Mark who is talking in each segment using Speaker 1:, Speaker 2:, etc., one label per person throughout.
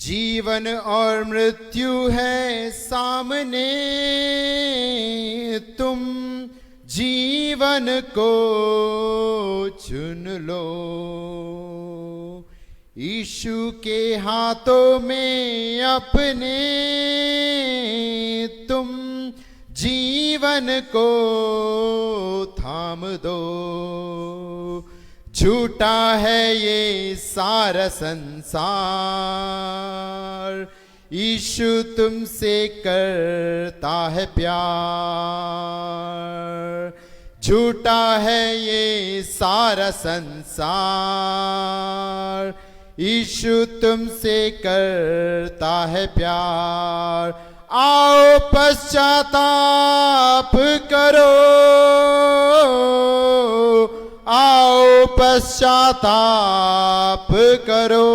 Speaker 1: जीवन और मृत्यु है सामने, तुम जीवन को चुन लो। यीशु के हाथों में अपने तुम जीवन को थाम दो। झूठा है ये सारा संसार, यीशु तुमसे करता है प्यार। झूठा है ये सारा संसार, यीशु तुमसे करता है प्यार। आओ पश्चाताप करो, आओ पश्चाताप करो,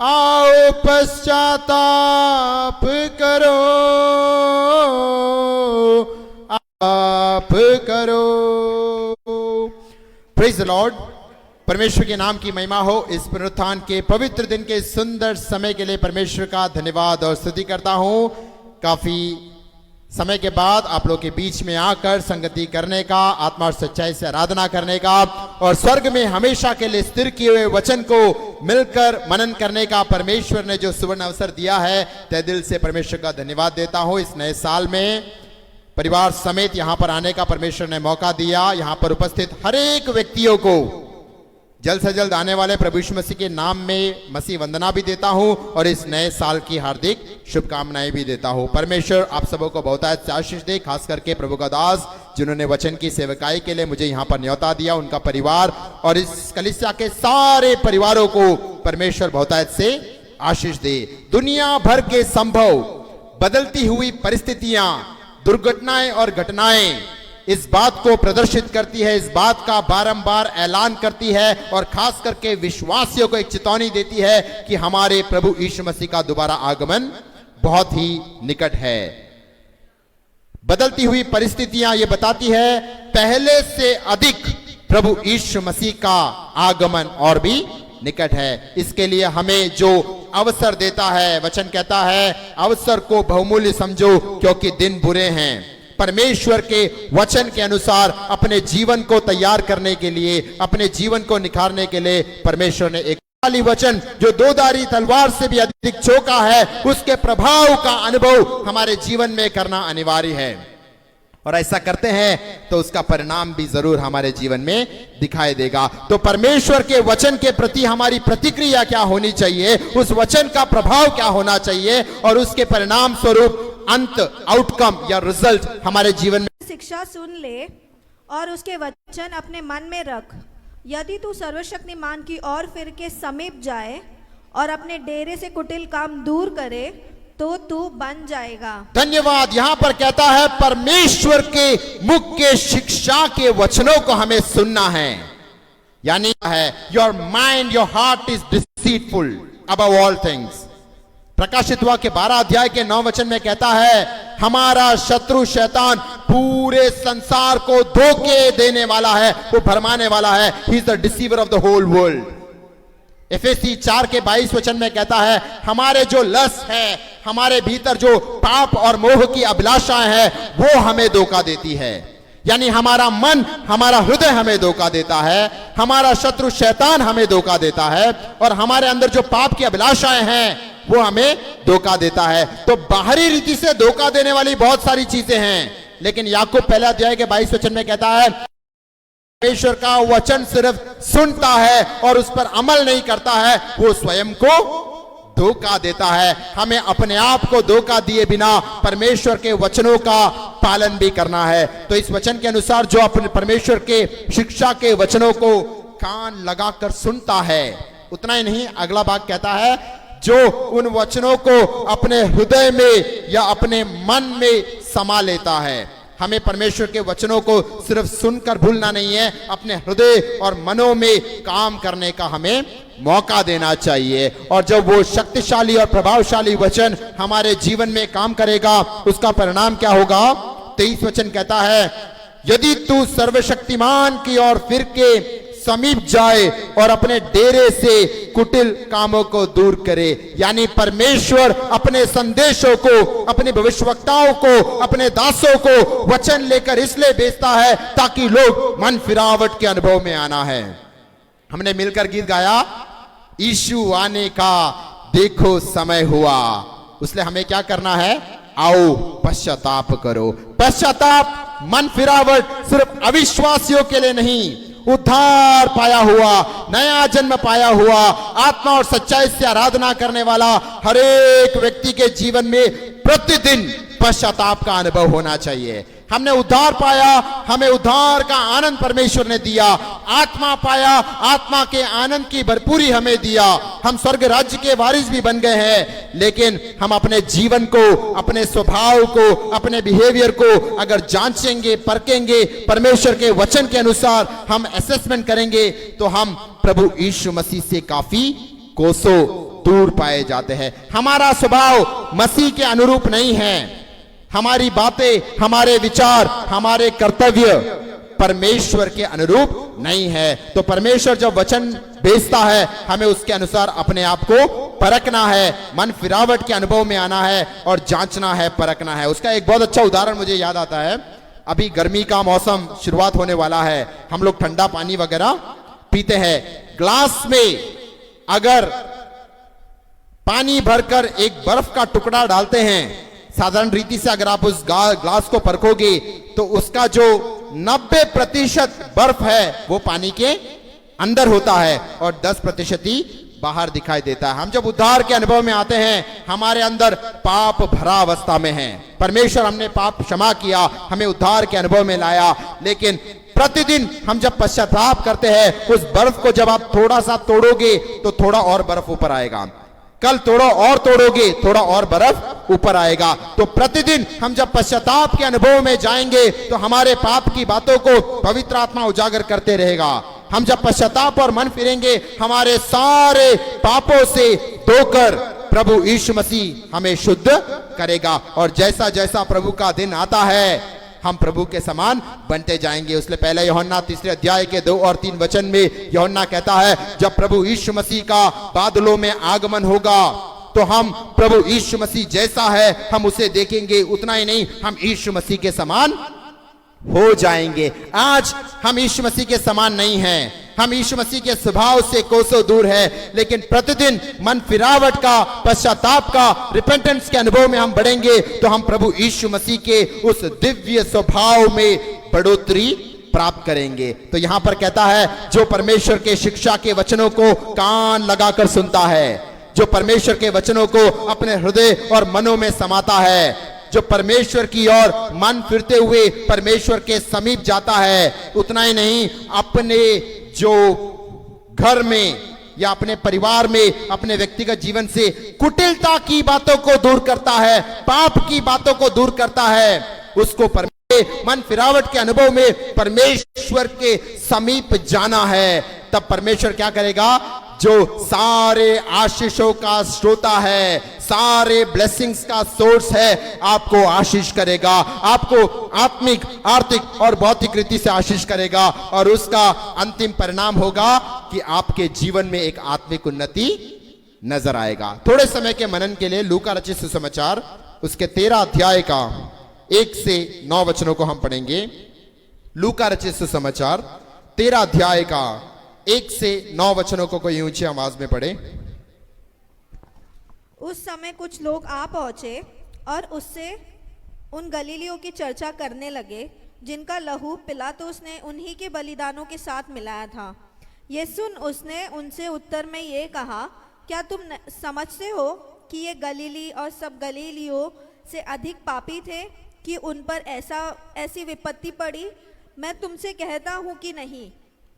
Speaker 1: आओ पश्चाताप करो, आप करो। Praise the Lord. परमेश्वर के नाम की महिमा हो। इस पुनरुत्थान के पवित्र दिन के सुंदर समय के लिए परमेश्वर का धन्यवाद और स्तुति करता हूं। काफी समय के बाद आप लोग के बीच में आकर संगति करने का, आत्मा और सच्चाई से आराधना करने का और स्वर्ग में हमेशा के लिए स्थिर किए हुए वचन को मिलकर मनन करने का परमेश्वर ने जो सुवर्ण अवसर दिया है, तहे दिल से परमेश्वर का धन्यवाद देता हूं। इस नए साल में परिवार समेत यहां पर आने का परमेश्वर ने मौका दिया। यहां पर उपस्थित हर एक व्यक्तियों को जल्द से जल्द आने वाले प्रभु यीशु मसीह के नाम में मसीह वंदना भी देता हूं और इस नए साल की हार्दिक शुभकामनाएं भी देता हूं। परमेश्वर आप सबों को बहुतायत से आशीष दे। खास करके प्रभु का दास जिन्होंने वचन की सेवकाई के लिए मुझे यहां पर न्योता दिया, उनका परिवार और इस कलीसिया के सारे परिवारों को परमेश्वर बहुतायत से आशीष दे। दुनिया भर के संभव बदलती हुई परिस्थितियां, दुर्घटनाएं और घटनाएं इस बात को प्रदर्शित करती है, इस बात का बारंबार ऐलान करती है और खास करके विश्वासियों को एक चेतावनी देती है कि हमारे प्रभु यीशु मसीह का दोबारा आगमन बहुत ही निकट है। बदलती हुई परिस्थितियां ये बताती है पहले से अधिक प्रभु यीशु मसीह का आगमन और भी निकट है। इसके लिए हमें जो अवसर देता है, वचन कहता है अवसर को बहुमूल्य समझो क्योंकि दिन बुरे हैं। परमेश्वर के वचन के अनुसार अपने जीवन को तैयार करने के लिए, अपने जीवन को निखारने के लिए परमेश्वर ने एक वचन जो दोधारी तलवार से भी अधिक चौका है, उसके प्रभाव का अनुभव हमारे जीवन में करना अनिवार्य है। और ऐसा करते हैं तो उसका परिणाम भी जरूर हमारे जीवन में दिखाई देगा। तो परमेश्वर के वचन के प्रति हमारी प्रतिक्रिया क्या होनी चाहिए, उस वचन का प्रभाव क्या होना चाहिए और उसके परिणाम स्वरूप अंत, आउटकम या रिजल्ट हमारे जीवन में।
Speaker 2: शिक्षा सुन ले और उसके वचन अपने मन में रख। यदि तू सर्वशक्तिमान की ओर फिर के समीप जाए और अपने डेरे से कुटिल काम दूर करे तो तू बन जाएगा।
Speaker 1: धन्यवाद। यहां पर कहता है परमेश्वर के मुख के शिक्षा के वचनों को हमें सुनना है। यानी है your mind, your heart is deceitful above all things. प्रकाशित हुआ के 12 अध्याय के 9 वचन में कहता है हमारा शत्रु शैतान पूरे संसार को धोखे देने वाला है, वो भरमाने वाला है। He is the deceiver of the whole world. FAC 4 के 22 वचन में कहता है हमारे जो लस्ट है, हमारे भीतर जो पाप और मोह की अभिलाषाएं हैं, वो हमें धोखा देती है। यानी हमारा मन, हमारा हृदय हमें धोखा देता है, हमारा शत्रु शैतान हमें धोखा देता है और हमारे अंदर जो पाप की अभिलाषाएं हैं वो हमें धोखा देता है। तो बाहरी रीति से धोखा देने वाली बहुत सारी चीजें हैं, लेकिन याकूब 1 अध्याय के 22 वचन में कहता है परमेश्वर का वचन सिर्फ सुनता है और उस पर अमल नहीं करता है, वो स्वयं को धोखा देता है। हमें अपने आप को धोखा दिए बिना परमेश्वर के वचनों का पालन भी करना है। तो इस वचन के अनुसार जो अपने परमेश्वर के शिक्षा के वचनों को कान लगाकर सुनता है, उतना ही नहीं, अगला भाग कहता है जो उन वचनों को अपने हृदय में या अपने मन में समा लेता है। हमें परमेश्वर के वचनों को सिर्फ सुनकर भूलना नहीं है, अपने हृदय और मनों में काम करने का हमें मौका देना चाहिए। और जब वो शक्तिशाली और प्रभावशाली वचन हमारे जीवन में काम करेगा, उसका परिणाम क्या होगा? 23 वचन कहता है यदि तू सर्वशक्तिमान की ओर फिर के समीप जाए और अपने डेरे से कुटिल कामों को दूर करे। यानी परमेश्वर अपने संदेशों को, अपने भविष्यवक्ताओं को, अपने दासों को वचन लेकर इसलिए भेजता है ताकि लोग मन फिरावट के अनुभव में आना है। हमने मिलकर गीत गाया, यीशु आने का देखो समय हुआ। इसलिए हमें क्या करना है? आओ पश्चाताप करो। पश्चाताप, मन फिरावट सिर्फ अविश्वासियों के लिए नहीं, उद्धार पाया हुआ, नया जन्म पाया हुआ, आत्मा और सच्चाई से आराधना करने वाला हर एक व्यक्ति के जीवन में प्रतिदिन पश्चाताप का अनुभव होना चाहिए। हमने उद्धार पाया, हमें उद्धार का आनंद परमेश्वर ने दिया। आत्मा पाया, आत्मा के आनंद की भरपूरी हमें दिया। हम स्वर्ग राज्य के वारिस भी बन गए हैं, लेकिन हम अपने जीवन को, अपने स्वभाव को, अपने बिहेवियर को अगर जांचेंगे, परखेंगे, परमेश्वर के वचन के अनुसार हम असेसमेंट करेंगे तो हम प्रभु यीशु मसीह से काफी कोसों दूर पाए जाते हैं। हमारा स्वभाव मसीह के अनुरूप नहीं है। हमारी बातें, हमारे विचार, हमारे कर्तव्य परमेश्वर के अनुरूप नहीं है। तो परमेश्वर जब वचन भेजता है, हमें उसके अनुसार अपने आप को परखना है, मन फिरावट के अनुभव में आना है और जांचना है, परखना है। उसका एक बहुत अच्छा उदाहरण मुझे याद आता है। अभी गर्मी का मौसम शुरुआत होने वाला है, हम लोग ठंडा पानी वगैरह पीते हैं। ग्लास में अगर पानी भरकर एक बर्फ का टुकड़ा डालते हैं, साधारण रीति से अगर आप उस ग्लास को परखोगे तो उसका जो 90% बर्फ है वो पानी के अंदर होता है और 10% ही बाहर दिखाई देता है। हम जब उद्धार के अनुभव में आते हैं, हमारे अंदर पाप भरा अवस्था में है। परमेश्वर हमने पाप क्षमा किया, हमें उद्धार के अनुभव में लाया, लेकिन प्रतिदिन हम जब पश्चाताप करते हैं, उस बर्फ को जब आप थोड़ा सा तोड़ोगे तो थोड़ा और बर्फ ऊपर आएगा, कल तोड़ो और तोड़ोगे, थोड़ा और बर्फ ऊपर आएगा। तो प्रतिदिन हम जब पश्चाताप के अनुभव में जाएंगे तो हमारे पाप की बातों को पवित्र आत्मा उजागर करते रहेगा। हम जब पश्चाताप और मन फिरेंगे, हमारे सारे पापों से धोकर प्रभु यीशु मसीह हमें शुद्ध करेगा। और जैसा जैसा प्रभु का दिन आता है, हम प्रभु के समान बनते जाएंगे। उसने पहले यूहन्ना 3 अध्याय के 2 और 3 वचन में यूहन्ना कहता है, जब प्रभु यीशु मसीह का बादलों में आगमन होगा तो हम प्रभु यीशु मसीह जैसा है हम उसे देखेंगे। उतना ही नहीं, हम यीशु मसीह के समान हो जाएंगे। आज हम यीशु मसीह के समान नहीं हैं, हम यीशु मसीह के स्वभाव से कोसों दूर है, लेकिन प्रतिदिन मन फिरावट का, पश्चाताप का, रिपेंटेंस के अनुभव में हम बढ़ेंगे तो हम प्रभु यीशु मसीह के उस दिव्य स्वभाव में बढ़ोतरी प्राप्त करेंगे। तो यहां पर कहता है, जो परमेश्वर के शिक्षा के वचनों को कान लगाकर सुनता है, जो परमेश्वर के वचनों को अपने हृदय और मनों में समाता है, जो परमेश्वर की ओर मन फिरते हुए परमेश्वर के समीप जाता है, उतना ही नहीं, अपने जो घर में या अपने परिवार में, अपने व्यक्तिगत जीवन से कुटिलता की बातों को दूर करता है, पाप की बातों को दूर करता है, उसको मन फिरावट के अनुभव में परमेश्वर के समीप जाना है। तब परमेश्वर क्या करेगा? जो सारे आशीषों का श्रोता है, सारे ब्लेसिंग्स का सोर्स है, आपको आशीष करेगा, आपको आत्मिक, आर्थिक और भौतिक रीति से आशीष करेगा। और उसका अंतिम परिणाम होगा कि आपके जीवन में एक आत्मिक उन्नति नजर आएगा। थोड़े समय के मनन के लिए लूका रचित सुसमाचार उसके 13 अध्याय का 1 से 9 वचनों को हम पढ़ेंगे। लूका रचित सुसमाचार 13 अध्याय का 1 से 9 वचनों को कोई ऊंची आवाज में पढ़े।
Speaker 2: उस समय कुछ लोग आ पहुंचे और उससे उन गलीलियों की चर्चा करने लगे जिनका लहू पिलातुस ने उन्हीं के बलिदानों के साथ मिलाया था। ये सुन उसने उनसे उत्तर में ये कहा, क्या तुम समझते हो कि ये गलीली और सब गलीलियों से अधिक पापी थे कि उन पर ऐसी विपत्ति पड़ी? मैं तुमसे कहता हूँ कि नहीं,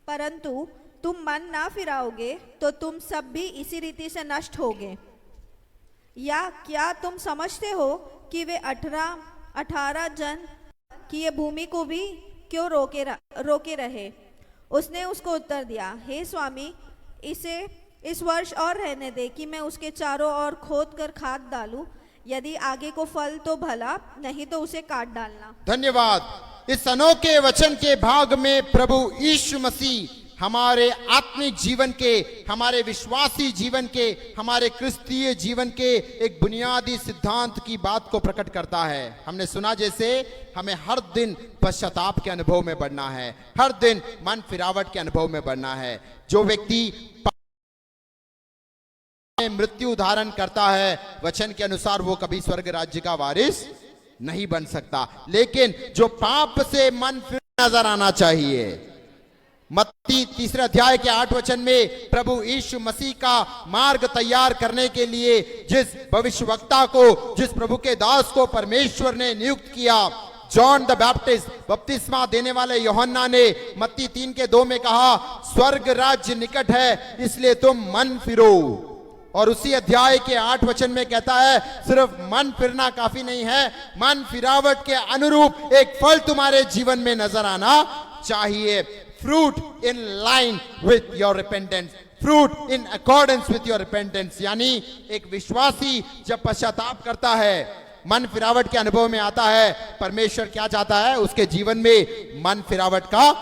Speaker 2: परंतु तुम मन ना फिराओगे तो तुम सब भी इसी रीति से नष्ट होगे। या क्या तुम समझते हो कि वे 18 जन कि ये भूमि को भी क्यों रोके रहे? उसने उसको उत्तर दिया, हे स्वामी, इसे इस वर्ष और रहने दे कि मैं उसके चारों ओर खोद कर खाद डालूं। यदि आगे को फल तो भला, नहीं तो उसे काट डालना।
Speaker 1: धन्यवाद। इस अनोखे वचन के भाग में प्रभु यीशु मसीह हमारे आत्मिक जीवन के, हमारे विश्वासी जीवन के, हमारे क्रिस्तीय जीवन के एक बुनियादी सिद्धांत की बात को प्रकट करता है। हमने सुना जैसे हमें हर दिन पश्चाताप के अनुभव में बढ़ना है, हर दिन मन फिरावट के अनुभव में बढ़ना है। जो व्यक्ति मृत्यु धारण करता है, वचन के अनुसार वो कभी स्वर्ग राज्य का वारिस नहीं बन सकता। लेकिन जो पाप से मन फिर नजर आना चाहिए, मत्ती 3 अध्याय के 8 वचन में प्रभु यीशु मसीह का मार्ग तैयार करने के लिए जिस भविष्यवक्ता को, जिस प्रभु के दास को परमेश्वर ने नियुक्त किया, जॉन द बैप्टिस्ट, बपतिस्मा देने वाले यूहन्ना ने मत्ती 3 के 2 में कहा, स्वर्ग राज्य निकट है, इसलिए तुम मन फिरो। और उसी अध्याय के 8 वचन में कहता है, सिर्फ मन फिरना काफी नहीं है, मन फिरावट के अनुरूप एक फल तुम्हारे जीवन में नजर आना चाहिए। Fruit in line with your repentance, fruit in accordance with your repentance. यानी एक विश्वासी जब पश्चाताप करता है, मन फिरावट के अनुभव में आता है, परमेश्वर क्या चाहता है, उसके जीवन में मन फिरावट का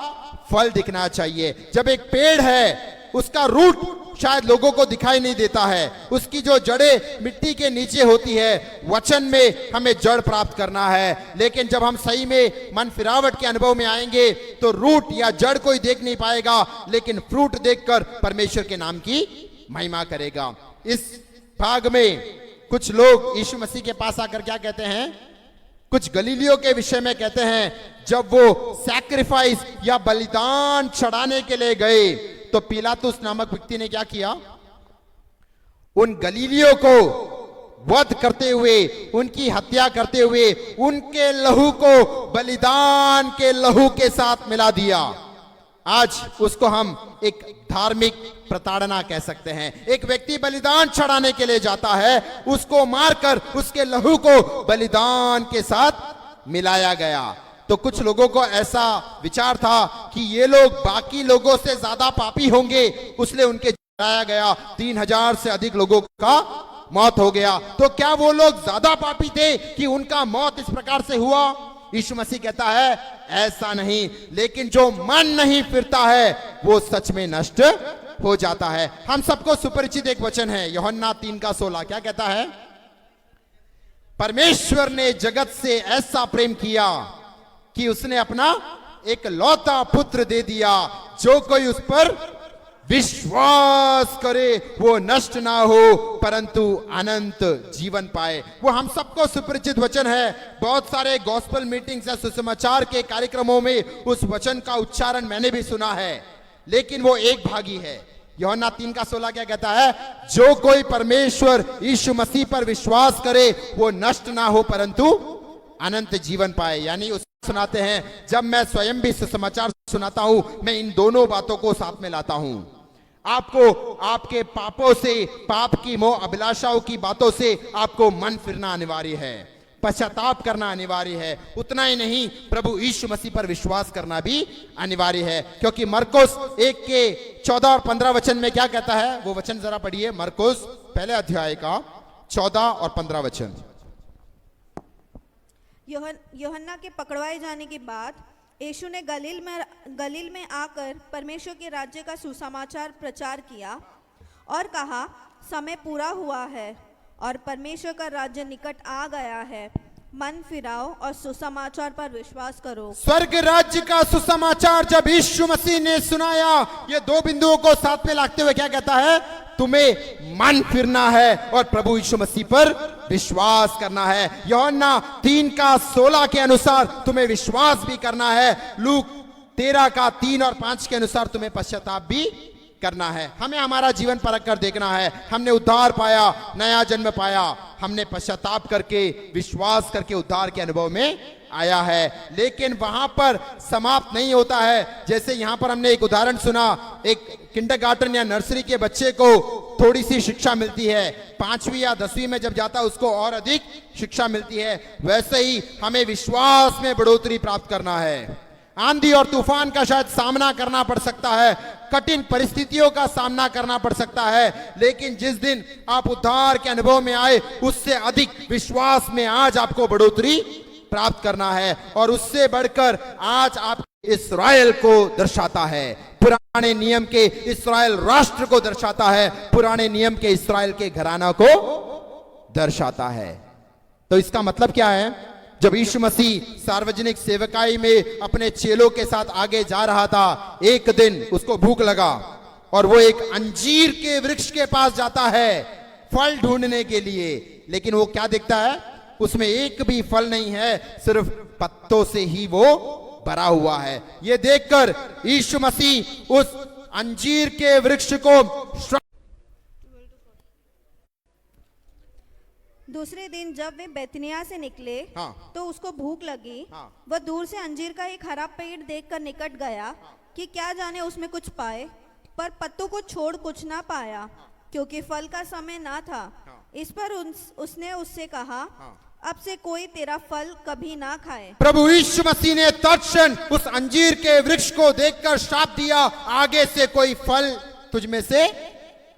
Speaker 1: फल दिखना चाहिए। जब एक पेड़ है, उसका रूट शायद लोगों को दिखाई नहीं देता है, उसकी जो जड़ें मिट्टी के नीचे होती है, वचन में हमें जड़ प्राप्त करना है। लेकिन जब हम सही में मन फिरावट के अनुभव में आएंगे तो रूट या जड़ कोई देख नहीं पाएगा, लेकिन फ्रूट देखकर परमेश्वर के नाम की महिमा करेगा। इस भाग में कुछ लोग यीशु मसीह के पास आकर क्या कहते हैं, कुछ गलीलियों के विषय में कहते हैं, जब वो सैक्रिफाइस या बलिदान चढ़ाने के लिए गए तो पिलातुस नामक व्यक्ति ने क्या किया, उन गलीलियों को वध करते हुए, उनकी हत्या करते हुए, उनके लहू को बलिदान के लहू के साथ मिला दिया। आज उसको हम एक धार्मिक प्रताड़ना कह सकते हैं। एक व्यक्ति बलिदान चढ़ाने के लिए जाता है, उसको मारकर उसके लहू को बलिदान के साथ मिलाया गया। तो कुछ लोगों को ऐसा विचार था कि ये लोग बाकी लोगों से ज्यादा पापी होंगे, इसलिए उनके जलाया गया। 3000 से अधिक लोगों का मौत हो गया। तो क्या वो लोग ज्यादा पापी थे कि उनका मौत इस प्रकार से हुआ? यीशु मसीह कहता है ऐसा नहीं, लेकिन जो मन नहीं फिरता है वो सच में नष्ट हो जाता है। हम सबको सुपरिचित एक वचन है, यूहन्ना 3 का 16, क्या कहता है, परमेश्वर ने जगत से ऐसा प्रेम किया कि उसने अपना एक लौता पुत्र दे दिया, जो कोई उस पर विश्वास करे वो नष्ट ना हो परंतु अनंत जीवन पाए। वो हम सबको सुपरिचित वचन है। बहुत सारे गॉस्पेल मीटिंग्स या सुसमाचार के कार्यक्रमों में उस वचन का उच्चारण मैंने भी सुना है, लेकिन वो एक भागी है। यूहन्ना 3 का 16 क्या कहता है, जो कोई परमेश्वर यीशु मसीह पर विश्वास करे वो नष्ट ना हो परंतु अनंत जीवन पाए। यानी उस सुनाते हैं, जब मैं स्वयं भी सुसमाचार सुनाता हूं, मैं इन दोनों बातों को साथ में लाता हूं। आपको आपके पापों से, पाप की मोह अभिलाषाओं की बातों से आपको मन फिरना अनिवार्य है, पश्चाताप करना अनिवार्य है। उतना ही नहीं, प्रभु यीशु मसीह पर विश्वास करना भी अनिवार्य है, क्योंकि मरकुस 1 के 14 और 15 वचन में क्या कहता है, वो वचन जरा पढ़िए। मरकुस पहले अध्याय का 14 और 15 वचन।
Speaker 2: यूहन्ना के पकड़वाए जाने के बाद यीशु ने गलील में आकर परमेश्वर के राज्य का सुसमाचार प्रचार किया और कहा, समय पूरा हुआ है और परमेश्वर का राज्य निकट आ गया है, मन फिराओ और सुसमाचार पर विश्वास करो।
Speaker 1: स्वर्ग राज्य का सुसमाचार जब यीशु मसीह ने सुनाया, ये 2 बिंदुओं को साथ में लाते हुए क्या कहता है, तुम्हें मन फिरना है और प्रभु यीशु मसीह पर विश्वास करना है। यूहन्ना 3 का 16 के अनुसार तुम्हें विश्वास भी करना है। लूक 13 का 3 और 5 के अनुसार तुम्हें पश्चाताप भी करना है। हमें हमारा जीवन परख कर देखना है। हमने उद्धार पाया, नया जन्म पाया, हमने पश्चाताप करके, विश्वास करके उद्धार के अनुभव में आया है, लेकिन वहां पर समाप्त नहीं होता है। जैसे यहां पर हमने एक उदाहरण सुना, एक किंडरगार्टन या नर्सरी के बच्चे को थोड़ी सी शिक्षा मिलती है, 5वीं या 10वीं में जब जाता है उसको और अधिक शिक्षा मिलती है। वैसे ही हमें विश्वास में बढ़ोतरी प्राप्त करना है। आंधी और तूफान का शायद सामना करना पड़ सकता है, कठिन परिस्थितियों का सामना करना पड़ सकता है, लेकिन जिस दिन आप उद्धार के अनुभव में आए, उससे अधिक विश्वास में आज आपको बढ़ोतरी प्राप्त करना है। और उससे बढ़कर आज आप इस्राएल को दर्शाता है, पुराने नियम के इस्राएल राष्ट्र को दर्शाता है, पुराने नियम के इस्राएल के घराना को दर्शाता है। तो इसका मतलब क्या है? जब यीशु मसीह सार्वजनिक सेवकाई में अपने चेलों के साथ आगे जा रहा था, एक दिन उसको भूख लगा और वो एक अंजीर के वृक्ष के पास जाता है फल ढूंढने के लिए, लेकिन वो क्या देखता है? उसमें एक भी फल नहीं है, सिर्फ पत्तों से ही वो भरा हुआ है। ये देखकर यीशु मसीह उस अंजीर के वृक्ष को
Speaker 2: दूसरे दिन जब वे बेतनिया से निकले
Speaker 1: हाँ।
Speaker 2: तो उसको भूख लगी।
Speaker 1: हाँ।
Speaker 2: वह दूर से अंजीर का एक हरा पेड़ देखकर निकट गया कि क्या जाने उसमें कुछ पाए, पर पत्तों को छोड़ कुछ ना पाया, क्योंकि फल का समय ना था। इस पर उसने उससे कहा, अब से कोई तेरा फल कभी ना खाए।
Speaker 1: प्रभु यीशु मसीह ने तत्क्षण उस अंजीर के वृक्ष को देखकर श्राप दिया, आगे से कोई फल तुझ में से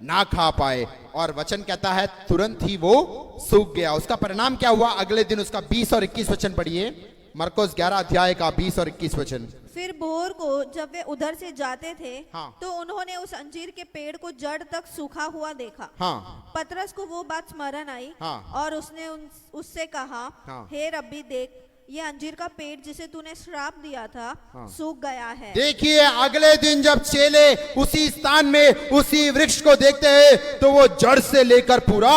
Speaker 1: ना खा पाए। और वचन कहता है तुरंत ही वो सूख गया। उसका परिणाम क्या हुआ? अगले दिन उसका 20 और 21 वचन पढ़िए, मरकुस 11 अध्याय का 20 और 21 वचन।
Speaker 2: फिर भोर को जब वे उधर से जाते थे
Speaker 1: हाँ।
Speaker 2: तो उन्होंने उस अंजीर के पेड़ को जड़ तक सूखा हुआ देखा।
Speaker 1: हाँ।
Speaker 2: पतरस को वो बात स्मरण आई।
Speaker 1: हाँ।
Speaker 2: और उसने उससे कहा,
Speaker 1: हाँ।
Speaker 2: हे रब्बी, देख, ये अंजीर का पेड़ जिसे तूने श्राप दिया था सूख गया है।
Speaker 1: देखिए, अगले दिन जब चेले उसी स्थान में उसी वृक्ष को देखते हैं तो वो जड़ से लेकर पूरा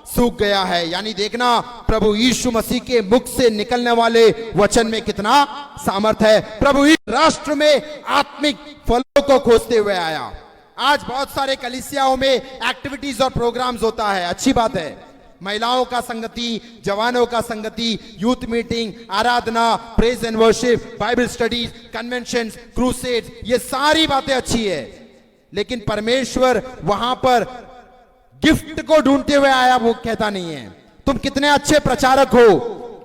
Speaker 1: सूख गया है। यानी देखना, प्रभु यीशु मसीह के मुख से निकलने वाले वचन में कितना सामर्थ है। प्रभु यीशु राष्ट्र में आत्मिक फलों को खोजते हुए आया। आज बहुत सारे कलीसियाओं में एक्टिविटीज और प्रोग्राम्स होता है, अच्छी बात है। महिलाओं का संगति, जवानों का संगति, youth meeting, Aradhana, praise and worship, Bible studies, conventions, crusades, ये सारी बातें अच्छी है, लेकिन परमेश्वर वहां पर गिफ्ट को ढूंढते हुए आया, वो कहता नहीं है तुम कितने अच्छे प्रचारक हो,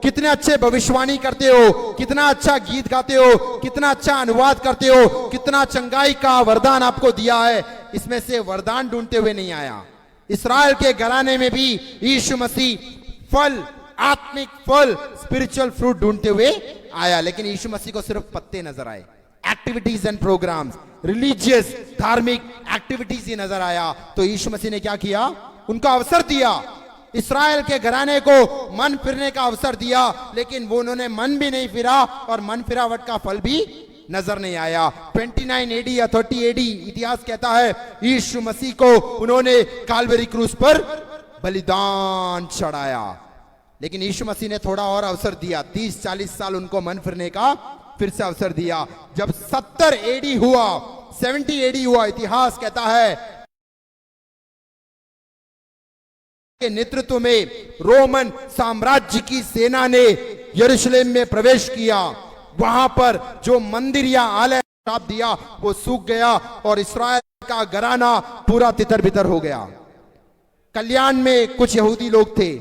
Speaker 1: कितने अच्छे भविष्यवाणी करते हो, कितना अच्छा गीत गाते हो, कितना अच्छा अनुवाद करते हो, कितना चंगाई का वरदान आपको दिया है। इसमें से वरदान ढूंढते हुए नहीं आया। इस्राएल के घराने में भी यीशु मसीह फल, आत्मिक फल, स्पिरिचुअल फ्रूट ढूंढते हुए आया, लेकिन यीशु मसीह को सिर्फ पत्ते नजर आए। एक्टिविटीज एंड प्रोग्राम्स, रिलीजियस धार्मिक एक्टिविटीज ही नजर आया। तो यीशु मसीह ने क्या किया? उनको अवसर दिया, इस्राएल के घराने को मन फिरने का अवसर दिया, लेकिन वो उन्होंने मन भी नहीं फिरा और मन फिरावट का फल भी नजर नहीं आया। 29 एडी या 30 एडी इतिहास कहता है यीशु मसीह को उन्होंने काल्वरी क्रूस पर बलिदान चढ़ाया, लेकिन यीशु मसीह ने थोड़ा और अवसर दिया। 30-40 साल उनको मन फिरने का फिर से अवसर दिया। जब 70 एडी हुआ, 70 एडी हुआ, इतिहास कहता है के नेतृत्व में रोमन साम्राज्य की सेना ने यरूशलेम में प्रवेश किया। वहां पर जो मंदिर या आलय श्राप दिया वो सूख गया और इस्राएल का घराना पूरा तितर बितर हो गया। कल्याण में कुछ यहूदी लोग थे,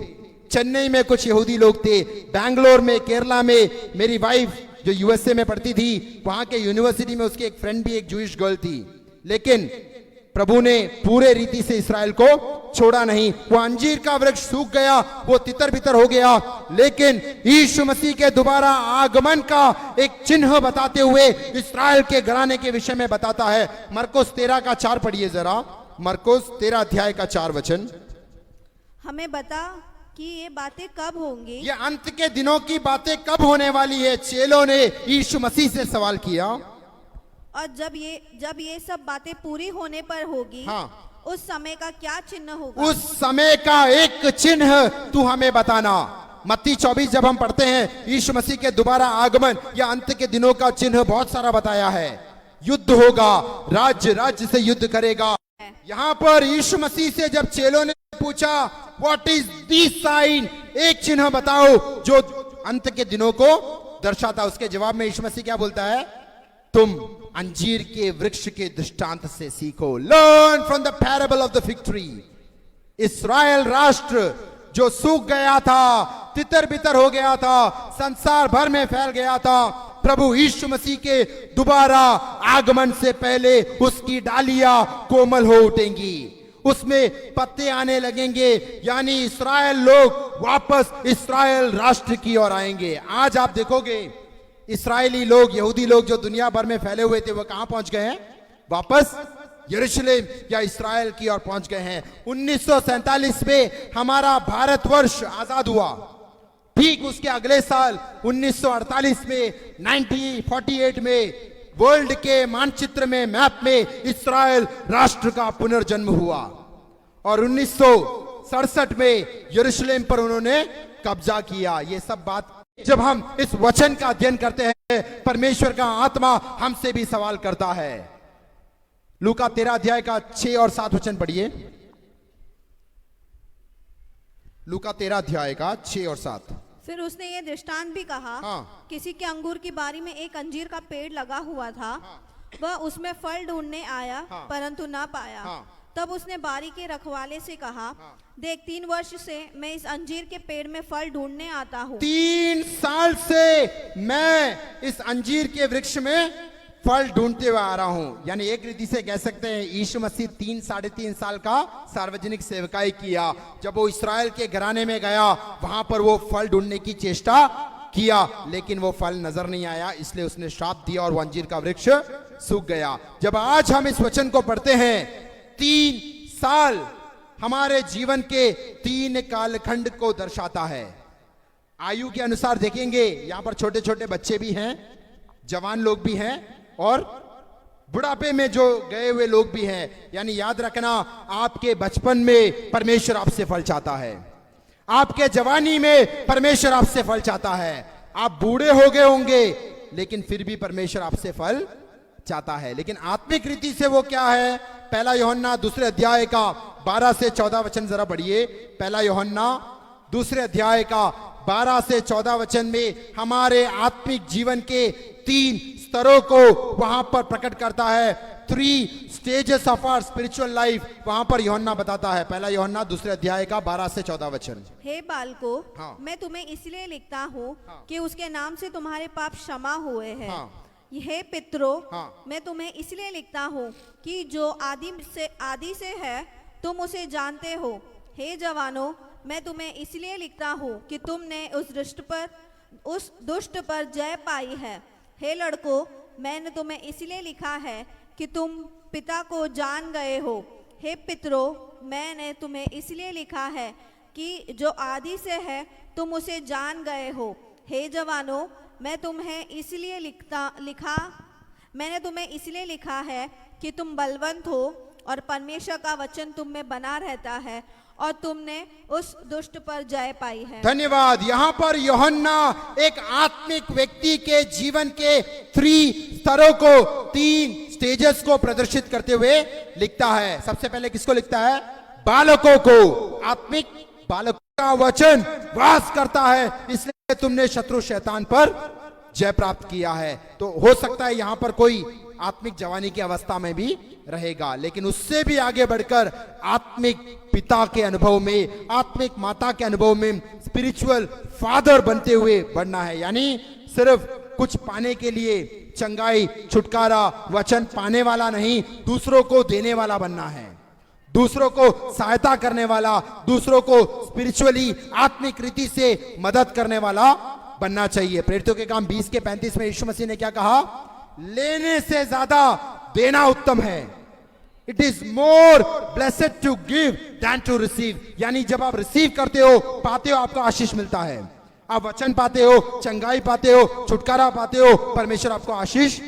Speaker 1: चेन्नई में कुछ यहूदी लोग थे, बैंगलोर में, केरला में। मेरी वाइफ जो यूएसए में पढ़ती थी, वहां के यूनिवर्सिटी में उसकी एक फ्रेंड भी एक जूइश गर्ल थी, लेकिन प्रभु ने पूरे रीति से इस्राएल को छोड़ा नहीं। वो अंजीर का वृक्ष सूख गया, वो तितर बितर हो गया, लेकिन यीशु मसीह के दोबारा आगमन का एक चिन्ह बताते हुए इस्राएल के घराने के विषय में बताता है। मरकुस 13 का 4 पढ़िए जरा, मरकुस 13 अध्याय का 4 वचन।
Speaker 2: हमें बता कि ये बातें कब होंगी?
Speaker 1: ये अंत के दिनों की बातें कब होने वाली है? चेलों ने यीशु मसीह से सवाल किया।
Speaker 2: और जब ये सब बातें पूरी होने पर होगी,
Speaker 1: हाँ,
Speaker 2: उस समय का क्या चिन्ह होगा?
Speaker 1: उस समय का एक चिन्ह तू हमें बताना। मत्ती 24 जब हम पढ़ते हैं यीशु मसीह के दोबारा आगमन या अंत के दिनों का चिन्ह बहुत सारा बताया है। युद्ध होगा, राज्य से युद्ध करेगा। यहां पर यीशु मसीह से जब चेलों ने पूछा व्हाट इज दिस साइन, एक चिन्ह बताओ जो अंत के दिनों को दर्शाता, उसके जवाब में यीशु मसीह क्या बोलता है? तुम अंजीर के वृक्ष के दृष्टांत से सीखो। Learn from the parable of the fig tree. इस्राएल राष्ट्र जो सूख गया था, तितर बितर हो गया था, संसार भर में फैल गया था, प्रभु यीशु मसीह के दोबारा आगमन से पहले उसकी डालियां कोमल हो उठेंगी, उसमें पत्ते आने लगेंगे, यानी इस्राएल लोग वापस इस्राएल राष्ट्र की ओर आएंगे। आज आप देखोगे इस्राएली लोग, यहूदी लोग जो दुनिया भर में फैले हुए थे, वो कहां पहुंच गए हैं? वापस यरूशलेम या इस्राएल की ओर पहुंच गए हैं। 1947 में हमारा भारतवर्ष आजाद हुआ। ठीक उसके अगले साल 1948 में 1948 में वर्ल्ड के मानचित्र में, मैप में इस्राएल राष्ट्र का पुनर्जन्म हुआ और 1967 में यरूशलेम पर उन्होंने कब्जा किया। ये सब बात जब हम इस वचन का अध्ययन करते हैं, परमेश्वर का आत्मा हमसे भी सवाल करता है। लूका 13 अध्याय का 6 और 7 वचन पढ़िए। लूका 13 अध्याय का 6 और 7।
Speaker 2: फिर उसने ये दृष्टांत भी कहा,
Speaker 1: हाँ।
Speaker 2: किसी के अंगूर की बारी में एक अंजीर का पेड़ लगा हुआ था। वह उसमें फल ढूंढने आया, परंतु ना पाया। तब उसने बारी के रखवाले से कहा, देख 3 वर्ष से मैं इस अंजीर के पेड़ में फल ढूंढने आता हूँ।
Speaker 1: 3 साल से मैं इस अंजीर के वृक्ष में फल ढूंढते हुए आ रहा हूं। यानी एक रीति से कह सकते हैं यीशु मसीह 3-3.5 साल का सार्वजनिक सेवकाई किया। जब वो इस्राएल के घराने में गया, वहां पर वो फल ढूंढने की चेष्टा किया, लेकिन वो फल नजर नहीं आया, इसलिए उसने श्राप दिया और वो अंजीर का वृक्ष सूख गया। जब आज हम इस वचन को पढ़ते हैं, 3 साल हमारे जीवन के 3 कालखंड को दर्शाता है। आयु के अनुसार देखेंगे, यहां पर छोटे छोटे बच्चे भी हैं, जवान लोग भी हैं और बुढ़ापे में जो गए हुए लोग भी हैं। यानी याद रखना, आपके बचपन में परमेश्वर आपसे फल चाहता है, आपके जवानी में परमेश्वर आपसे फल चाहता है। आप बूढ़े हो गए होंगे, लेकिन फिर भी परमेश्वर आपसे फल चाहता है। लेकिन आत्मिक रीति से वो क्या है? 1 यूहन्ना 2 अध्याय का 12 से 14 वचन जरा पढ़िए। 1 यूहन्ना 2 अध्याय का 12 से 14 वचन में हमारे आत्मिक जीवन के 3 स्तरों को वहां पर प्रकट करता है। 3 stages of our spiritual life वहां पर यूहन्ना बताता है। 1 यूहन्ना 2 अध्याय का 12 से 14 वचन।
Speaker 2: हे बालको,
Speaker 1: हाँ।
Speaker 2: मैं तुम्हें इसलिए लिखता हूँ
Speaker 1: हाँ।
Speaker 2: कि उसके नाम से तुम्हारे पाप क्षमा हुए हैं।
Speaker 1: हाँ।
Speaker 2: हे पितरों,
Speaker 1: हाँ।
Speaker 2: मैं तुम्हें इसलिए लिखता हूँ कि जो आदि से है तुम उसे जानते हो। हे जवानों, मैं तुम्हें इसलिए लिखता हूँ कि तुमने उस दुष्ट पर जय पाई है। हे लड़कों, मैंने तुम्हें इसलिए लिखा है कि तुम पिता को जान गए हो। हे पितरों, मैंने तुम्हें इसलिए लिखा है कि जो आदि से है तुम उसे जान गए हो। हे जवानों, मैंने तुम्हें इसलिए लिखा है कि तुम बलवंत हो और परमेश्वर का वचन तुम में बना रहता है और तुमने उस दुष्ट पर जय पाई है।
Speaker 1: धन्यवाद। यहां पर यूहन्ना एक आत्मिक व्यक्ति के जीवन के 3 स्तरों को, 3 स्टेजेस को प्रदर्शित करते हुए लिखता है। सबसे पहले किसको लिखता है? बालकों को। आत्मिक बालकों का वचन वास करता है, इसलिए तुमने शत्रु शैतान पर जय प्राप्त किया है। तो हो सकता है यहां पर कोई आत्मिक जवानी की अवस्था में भी रहेगा, लेकिन उससे भी आगे बढ़कर आत्मिक पिता के अनुभव में, आत्मिक माता के अनुभव में स्पिरिचुअल फादर बनते हुए बढ़ना है। यानी सिर्फ कुछ पाने के लिए, चंगाई, छुटकारा, वचन पाने वाला नहीं, दूसरों को देने वाला बनना है, दूसरों को सहायता करने वाला, दूसरों को स्पिरिचुअली आत्मिक रीति से मदद करने वाला बनना चाहिए। प्रेरितों के काम 20 के 35 में यीशु मसीह ने क्या कहा? लेने से ज्यादा देना उत्तम है। It is more blessed to give than to receive. यानी जब आप रिसीव करते हो, पाते हो, आपको आशीष मिलता है। आप वचन पाते हो, चंगाई पाते हो, छुटकारा पाते हो, परमेश्वर आपको आशीष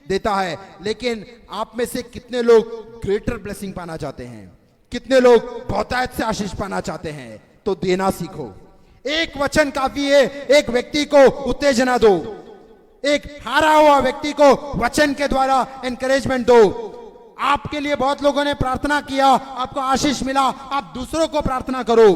Speaker 1: देता है। लेकिन आप में से कितने लोग ग्रेटर ब्लेसिंग पाना चाहते हैं? कितने लोग बहुतायत से आशीष पाना चाहते हैं? तो देना सीखो। एक वचन काफी है। एक व्यक्ति को उत्तेजना दो, एक हारा हुआ व्यक्ति को वचन के द्वारा एनकरेजमेंट दो। आपके लिए बहुत लोगों ने प्रार्थना किया, आपको आशीष मिला, आप दूसरों को प्रार्थना करो।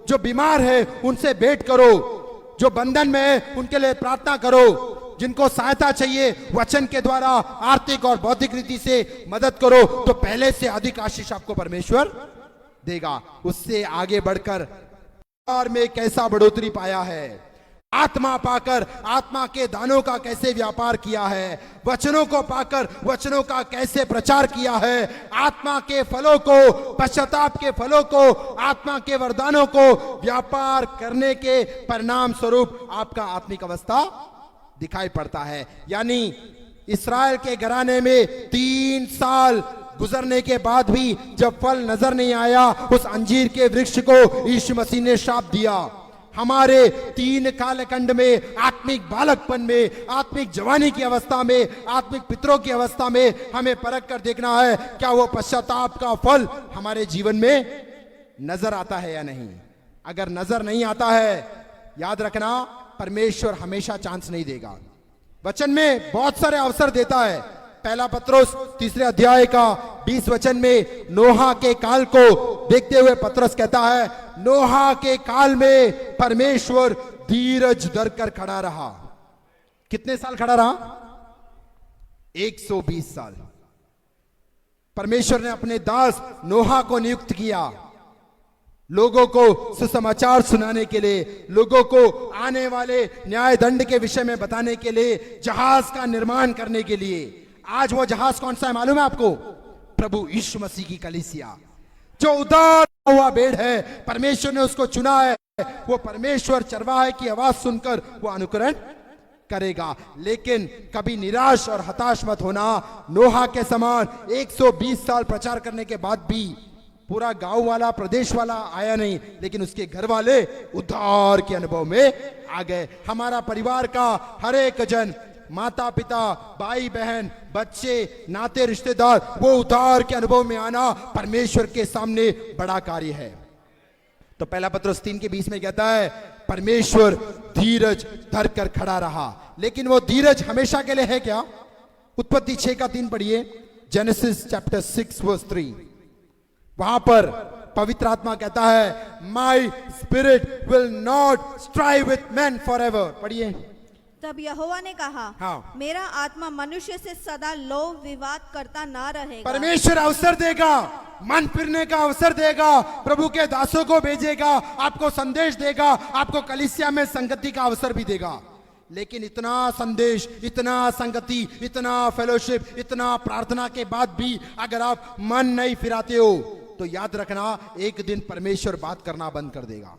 Speaker 1: जो बीमार है उनसे भेंट करो, जो बंधन में है उनके लिए प्रार्थना करो, जिनको सहायता चाहिए वचन के द्वारा आर्थिक और बौद्धिक रीति से मदद करो, तो पहले से अधिक आशीष आपको परमेश्वर देगा। उससे आगे बढ़कर में कैसा बढ़ोतरी पाया है, आत्मा पाकर आत्मा के दानों का कैसे व्यापार किया है, वचनों को पाकर वचनों का कैसे प्रचार किया है, आत्मा के फलों को, पश्चाताप के फलों को, आत्मा के वरदानों को व्यापार करने के परिणाम स्वरूप आपका आत्मिक अवस्था दिखाई पड़ता है। यानी इस्राएल के घराने में 3 साल गुजरने के बाद भी जब फल नजर नहीं आया, उस अंजीर के वृक्ष को यीशु मसीह ने शाप दिया। हमारे 3 कालखंड में, आत्मिक बालकपन में, आत्मिक जवानी की अवस्था में, आत्मिक पितरों की अवस्था में हमें परख कर देखना है क्या वो पश्चाताप का फल हमारे जीवन में नजर आता है या नहीं। अगर नजर नहीं आता है, याद रखना, परमेश्वर हमेशा चांस नहीं देगा। वचन में बहुत सारे अवसर देता है। पहला पत्रोस 3 अध्याय का 20 वचन में नोहा के काल को देखते हुए पत्रोस कहता है, नोहा के काल में परमेश्वर धीरज धर कर खड़ा रहा। कितने साल खड़ा रहा? 120 साल। परमेश्वर ने अपने दास नोहा को नियुक्त किया, लोगों को सुसमाचार सुनाने के लिए, लोगों को आने वाले न्याय दंड के विषय में बताने के लिए, जहाज का निर्माण करने के लिए। आज वो जहाज कौन सा है मालूम है आपको? प्रभु यीशु मसीह की कलीसिया, जो उदार हुआ भेड़ है। परमेश्वर ने उसको चुना है। वो परमेश्वर चरवाहे की आवाज सुनकर वो अनुकरण करेगा। लेकिन कभी निराश और हताश मत होना। नोहा के समान 120 साल प्रचार करने के बाद भी पूरा गांव वाला, प्रदेश वाला आया नहीं, लेकिन उसके घर वाले उद्धार के अनुभव में आ गए। हमारा परिवार का हर एक जन, माता पिता, भाई बहन, बच्चे, नाते रिश्तेदार, वो उद्धार के अनुभव में आना परमेश्वर के सामने बड़ा कार्य है। तो पहला पत्रोस 3:20 में कहता है, परमेश्वर धीरज धर कर खड़ा रहा। लेकिन वो धीरज हमेशा के लिए है क्या? उत्पत्ति 6:3 पढ़िए, जेनेसिस चैप्टर 6:3। वहां पर पवित्र आत्मा कहता है, my spirit will not strive with man for ever. पढ़िए।
Speaker 2: तब यहोवा ने कहा,
Speaker 1: हाँ।
Speaker 2: मेरा आत्मा मनुष्य से सदा लोभ विवाद करता ना रहेगा।
Speaker 1: परमेश्वर अवसर देगा, मन फिरने का अवसर देगा, प्रभु के दासों को भेजेगा, आपको संदेश देगा, आपको कलीसिया में संगति का अवसर भी देगा। लेकिन इतना संदेश, इतना संगति, इतना फेलोशिप, इतना प्रार्थना के बाद भी अगर आप मन नहीं फिराते हो, तो याद रखना, एक दिन परमेश्वर बात करना बंद कर देगा।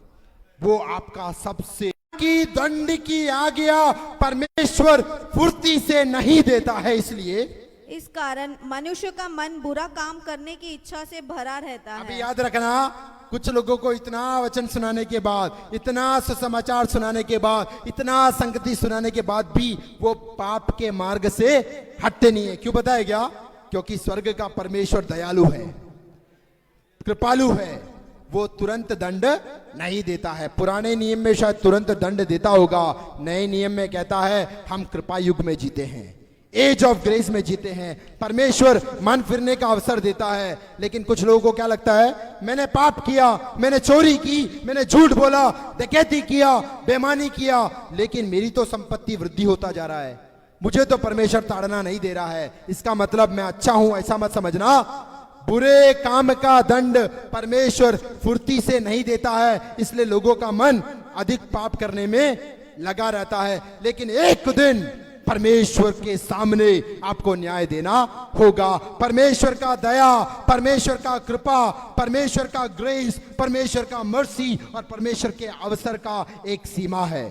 Speaker 1: वो आपका सबसे की दंड की आज्ञा परमेश्वर फुर्ती से नहीं देता है। इसलिए
Speaker 2: इस कारण मनुष्य का मन बुरा काम करने की इच्छा से भरा रहता है।
Speaker 1: अभी याद रखना, कुछ लोगों को इतना वचन सुनाने के बाद, इतना सुसमाचार सुनाने के बाद, इतना संगति सुनाने के बाद भी वो पाप के मार्ग से हटते नहीं है। क्यों बताया गया? क्योंकि स्वर्ग का परमेश्वर दयालु है, कृपालु है, वो तुरंत दंड नहीं देता है। पुराने नियम में शायद तुरंत दंड देता होगा, नए नियम में कहता है हम कृपा युग में जीते हैं, एज ऑफ ग्रेस में जीते हैं। परमेश्वर मन फिरने का अवसर देता है। लेकिन कुछ लोगों को क्या लगता है, मैंने पाप किया, मैंने चोरी की, मैंने झूठ बोला, डकैती किया, बेईमानी किया, लेकिन मेरी तो संपत्ति वृद्धि होता जा रहा है, मुझे तो परमेश्वर ताड़ना नहीं दे रहा है, इसका मतलब मैं अच्छा हूं। ऐसा मत समझना। बुरे काम का दंड परमेश्वर फुर्ती से नहीं देता है, इसलिए लोगों का मन अधिक पाप करने में लगा रहता है। लेकिन एक दिन परमेश्वर के सामने आपको न्याय देना होगा। परमेश्वर का दया, परमेश्वर का कृपा, परमेश्वर का ग्रेस, परमेश्वर का मर्सी और परमेश्वर के अवसर का एक सीमा है।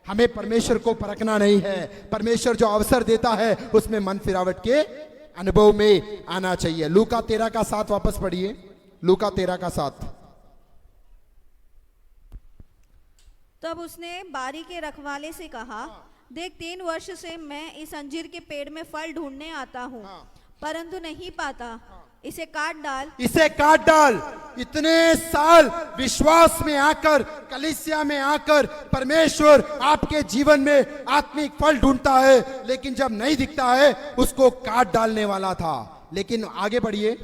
Speaker 1: हमें परमेश्वर को परखना नहीं है। परमेश्वर जो अवसर देता है उसमें मन फिरावट के अनुभव में आना चाहिए। लूका 13:7 वापस पढ़िए। लूका 13:7।
Speaker 2: तब उसने बारी के रखवाले से कहा, देख 3 वर्ष से मैं इस अंजीर के पेड़ में फल ढूंढने आता हूँ, परंतु नहीं पाता। इसे काट डाल, इसे काट डाल।
Speaker 1: इतने साल विश्वास में आकर, कलीसिया में आकर परमेश्वर आपके जीवन में आत्मिक फल ढूंढता है, लेकिन जब नहीं दिखता है उसको काट डालने वाला था। लेकिन आगे बढ़िए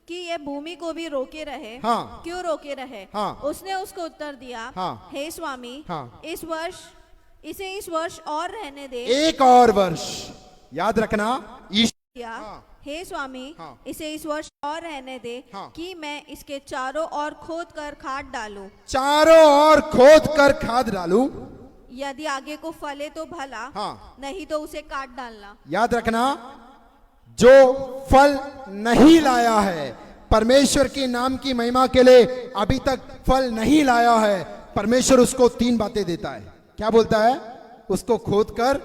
Speaker 2: कि ये भूमि को भी रोके रहे।
Speaker 1: हाँ।
Speaker 2: क्यों रोके रहे?
Speaker 1: हाँ।
Speaker 2: उसने उसको उत्तर दिया,
Speaker 1: हाँ।
Speaker 2: हे स्वामी,
Speaker 1: हाँ।
Speaker 2: इसे इस वर्ष और रहने दे।
Speaker 1: एक और वर्ष। याद रखना,
Speaker 2: हाँ। हे स्वामी,
Speaker 1: हाँ।
Speaker 2: इसे इस वर्ष और रहने दे।
Speaker 1: हाँ।
Speaker 2: कि मैं इसके चारों ओर खोद कर खाद डालूं।
Speaker 1: चारों ओर खोद कर खाद डालूं।
Speaker 2: यदि आगे को फले तो भला,
Speaker 1: हाँ।
Speaker 2: नहीं तो उसे काट डालना।
Speaker 1: याद रखना, जो फल नहीं लाया है, परमेश्वर के नाम की महिमा के लिए अभी तक फल नहीं लाया है, परमेश्वर उसको 3 बातें देता है। क्या बोलता है? उसको खोद कर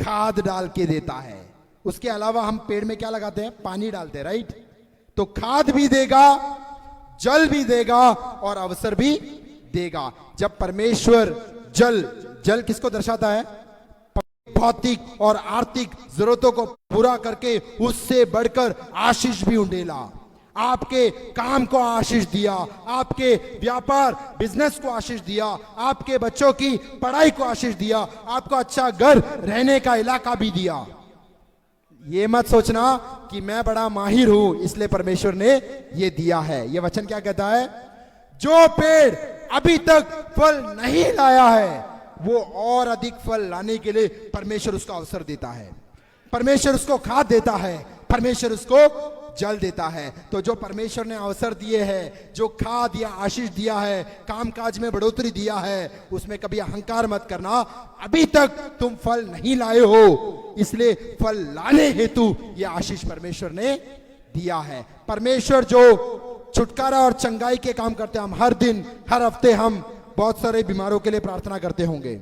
Speaker 1: खाद डाल के देता है। उसके अलावा हम पेड़ में क्या लगाते हैं? पानी डालते हैं, राइट? तो खाद भी देगा, जल भी देगा और अवसर भी देगा। जब परमेश्वर जल किसको दर्शाता है? भौतिक और आर्थिक जरूरतों को पूरा करके उससे बढ़कर आशीष भी उंडेला। आपके काम को आशीष दिया, आपके व्यापार बिजनेस को आशीष दिया, आपके बच्चों की पढ़ाई को आशीष दिया, आपको अच्छा घर रहने का इलाका भी दिया। ये मत सोचना कि मैं बड़ा माहिर हूं इसलिए परमेश्वर ने ये दिया है। ये वचन क्या कहता है? जो पेड़ अभी तक फल नहीं लाया है वो और अधिक फल लाने के लिए परमेश्वर उसको अवसर देता है, परमेश्वर उसको खाद देता है, परमेश्वर उसको जल देता है। तो जो परमेश्वर ने अवसर दिए हैं, जो खाद या आशीष दिया है, कामकाज में बढ़ोतरी दिया है, उसमें कभी अहंकार मत करना। अभी तक तुम फल नहीं लाए हो इसलिए फल लाने हेतु यह आशीष परमेश्वर ने दिया है। परमेश्वर जो छुटकारा और चंगाई के काम करते हैं, हम हर दिन हर हफ्ते हम बहुत सारे बीमारों के लिए प्रार्थना करते होंगे,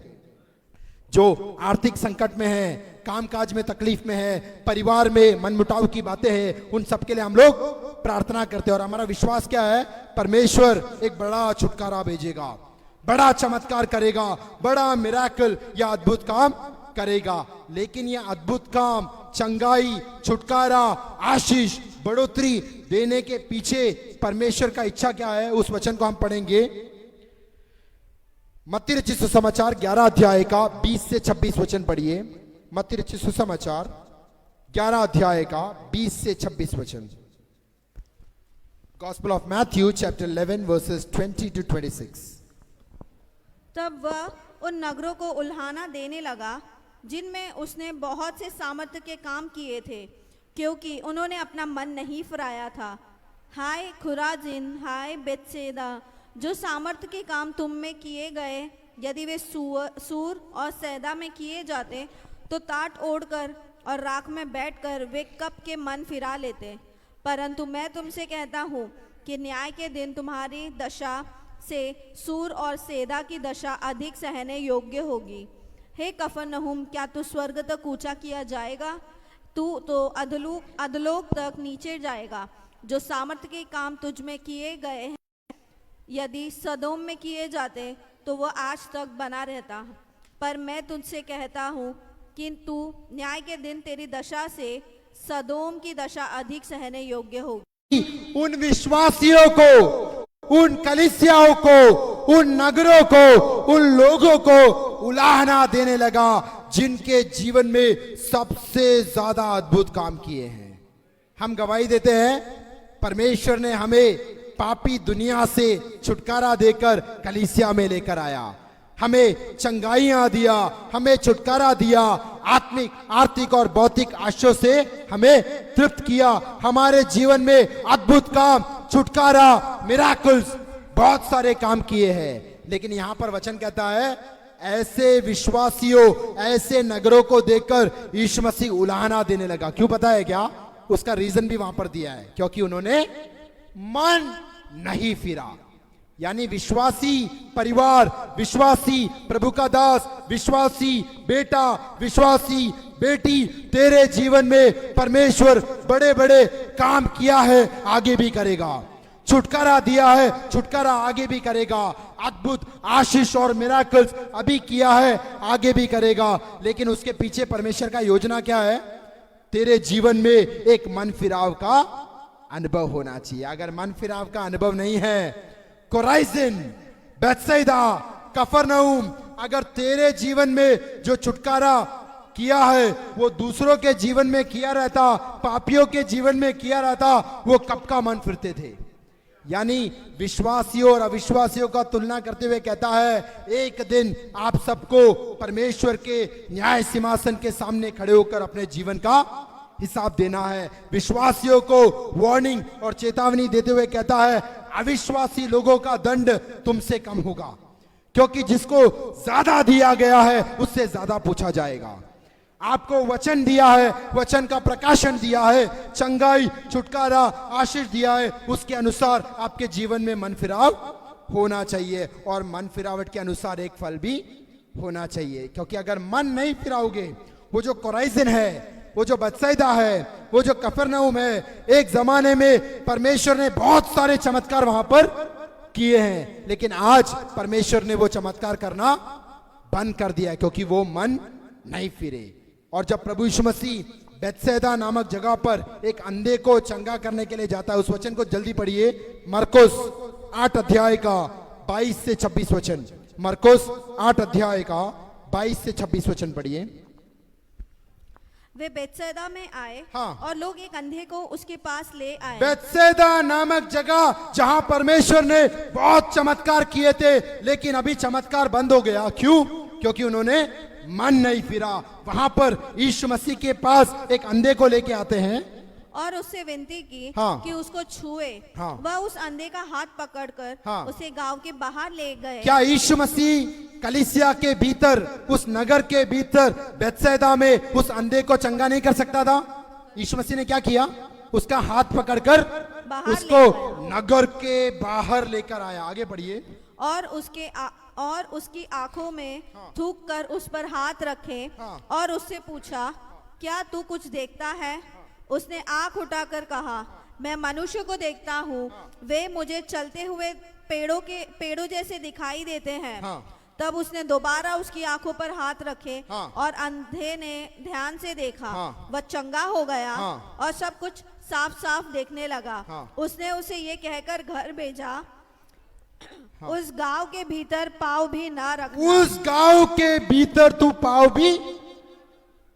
Speaker 1: जो आर्थिक संकट में है, कामकाज में तकलीफ में है, परिवार में मनमुटाव की बातें हैं, उन सब के लिए हम लोग प्रार्थना करते हैं। और हमारा विश्वास क्या है? परमेश्वर एक बड़ा छुटकारा भेजेगा, बड़ा चमत्कार करेगा, बड़ा मिराकल या अद्भुत काम करेगा। लेकिन यह अद्भुत काम, चंगाई, छुटकारा, आशीष, बढ़ोतरी देने के पीछे परमेश्वर का इच्छा क्या है? उस वचन को हम पढ़ेंगे। मत्ती रचित सुसमाचार 11 अध्याय का 20 से 26 वचन पढ़िए। मत्ती रचित सुसमाचार 11 अध्याय का 20 से 26 वचन। Gospel of Matthew chapter 11 versus 20 to 26।
Speaker 2: तब वह उन नगरों को उल्हाना देने लगा जिनमें उसने बहुत से सामर्थ्य के काम किए थे, क्योंकि उन्होंने अपना मन नहीं फिराया था। हाय खुराजिन, हाय बेतसैदा, जो सामर्थ्य के काम तुम में किए गए, यदि वे सूर और सैदा में किए जाते तो टाट ओढ़कर और राख में बैठकर वे कब के मन फिरा लेते। परंतु मैं तुमसे कहता हूँ कि न्याय के दिन तुम्हारी दशा से सूर और सैदा की दशा अधिक सहने योग्य होगी। हे कफरनहूम, क्या तू स्वर्ग तक ऊंचा किया जाएगा? तू तो अधलोक तक नीचे जाएगा। जो सामर्थ्य के काम तुझ में किए गए हैं, यदि सदोम में किए जाते तो वह आज तक बना रहता। पर मैं तुझसे कहता हूँ कि तू न्याय के दिन तेरी दशा से सदोम की दशा अधिक सहने योग्य होगी।
Speaker 1: उन विश्वासियों को, उन कलीसियाओं को, उन नगरों को, उन लोगों को उलाहना देने लगा जिनके जीवन में सबसे ज्यादा अद्भुत काम किए हैं। हम गवाही देते हैं परमेश्वर ने हमें पापी दुनिया से छुटकारा देकर कलीसिया में लेकर आया, हमें चंगाइयां दिया, हमें छुटकारा दिया, आत्मिक, आर्थिक और भौतिक आशीषों से हमें तृप्त किया। हमारे जीवन में अद्भुत काम, छुटकारा, मिराकल्स, बहुत सारे काम किए हैं। लेकिन यहां पर वचन कहता है ऐसे विश्वासियों, ऐसे नगरों को देखकर यीशु मसीह उलाहना देने लगा। क्यों पता है क्या? उसका रीजन भी वहां पर दिया है, क्योंकि उन्होंने मन नहीं फिरा। यानी विश्वासी परिवार, विश्वासी प्रभु का दास, विश्वासी बेटा, विश्वासी बेटी, तेरे जीवन में परमेश्वर बड़े बड़े काम किया है, आगे भी करेगा। छुटकारा दिया है, छुटकारा आगे भी करेगा। अद्भुत आशीष और मिराकल्स अभी किया है, आगे भी करेगा। लेकिन उसके पीछे परमेश्वर का योजना क्या है? तेरे जीवन में एक मन फिराव का अनुभव होना चाहिए। अगर मन फिराव का अनुभव नहीं है, कोराइजिन, बेतसैदा, कफरनहूम, अगर तेरे जीवन में जो छुटकारा किया है वो दूसरों के जीवन में किया रहता, पापियों के जीवन में किया रहता, वो कब का मन फिरते थे। यानी विश्वासियों और अविश्वासियों का तुलना करते हुए कहता है एक दिन आप सबको परमेश्वर के न्याय सिंहासन के सामने खड़े होकर अपने जीवन का हिसाब देना है। विश्वासियों को वार्निंग और चेतावनी देते हुए कहता है अविश्वासी लोगों का दंड तुमसे कम होगा, क्योंकि जिसको ज्यादा दिया गया है उससे ज्यादा पूछा जाएगा। आपको वचन दिया है, वचन का प्रकाशन दिया है, चंगाई, छुटकारा, आशीष दिया है, उसके अनुसार आपके जीवन में मन फिराव होना चाहिए और मन फिरावट के अनुसार एक फल भी होना चाहिए। क्योंकि अगर मन नहीं फिराओगे,
Speaker 3: वो जो कोराइजिन है, वो जो बत्सैदा है, वो जो कफरनहूम है, एक जमाने में परमेश्वर ने बहुत सारे चमत्कार वहां पर किए हैं, लेकिन आज परमेश्वर ने वो चमत्कार करना बंद कर दिया क्योंकि वो मन नहीं फिरे। और जब प्रभु यीशु मसीह बेतसैदा नामक जगह पर एक अंधे को चंगा करने के लिए जाता है, उस वचन को जल्दी पढ़िए, मरकुस 8 अध्याय का 22 से 26 वचन। मरकुस 8 अध्याय का 22 से 26 वचन पढ़िए।
Speaker 2: वे बेतसैदा में आए
Speaker 3: हाँ।
Speaker 2: और लोग एक अंधे को उसके पास ले आए।
Speaker 3: बेतसैदा नामक जगह जहां परमेश्वर ने बहुत चमत्कार किए थे, लेकिन अभी चमत्कार बंद हो गया। क्यों? क्योंकि उन्होंने मन नहीं फिरा। वहां पर यीशु मसीह के पास एक अंधे को लेके आते हैं
Speaker 2: और उससे विनती की
Speaker 3: हाँ।
Speaker 2: कि उसको छुए।
Speaker 3: हाँ।
Speaker 2: वह उस अंधे का हाथ पकड़कर
Speaker 3: हाँ।
Speaker 2: उसे गांव के बाहर ले गए।
Speaker 3: क्या यीशु मसीह कलीसिया के भीतर, उस नगर के भीतर बेतसैदा में उस अंधे को चंगा नहीं कर सकता था? यीशु मसीह ने क्या किया? उसका हाथ पकड़कर
Speaker 2: बाहर
Speaker 3: उसको
Speaker 2: ले
Speaker 3: नगर के बाहर लेकर आया। आगे पढ़िए।
Speaker 2: और उसकी आंखों में थूक कर उस पर हाथ रखे
Speaker 3: हाँ।
Speaker 2: और उससे पूछा, क्या तू कुछ देखता है? उसने आंख उठाकर कहा, मैं मनुष्य को देखता हूँ, वे मुझे चलते हुए पेड़ों जैसे दिखाई देते हैं।
Speaker 3: हाँ।
Speaker 2: तब उसने दोबारा उसकी आंखों पर हाथ रखे
Speaker 3: हाँ।
Speaker 2: और अंधे ने ध्यान से देखा।
Speaker 3: हाँ।
Speaker 2: वह चंगा हो गया
Speaker 3: हाँ।
Speaker 2: और सब कुछ साफ साफ देखने लगा।
Speaker 3: हाँ।
Speaker 2: उसने उसे ये कहकर घर भेजा, उस गांव के भीतर पाँव भी ना रखना।
Speaker 3: उस गांव के भीतर तू पाँव भी,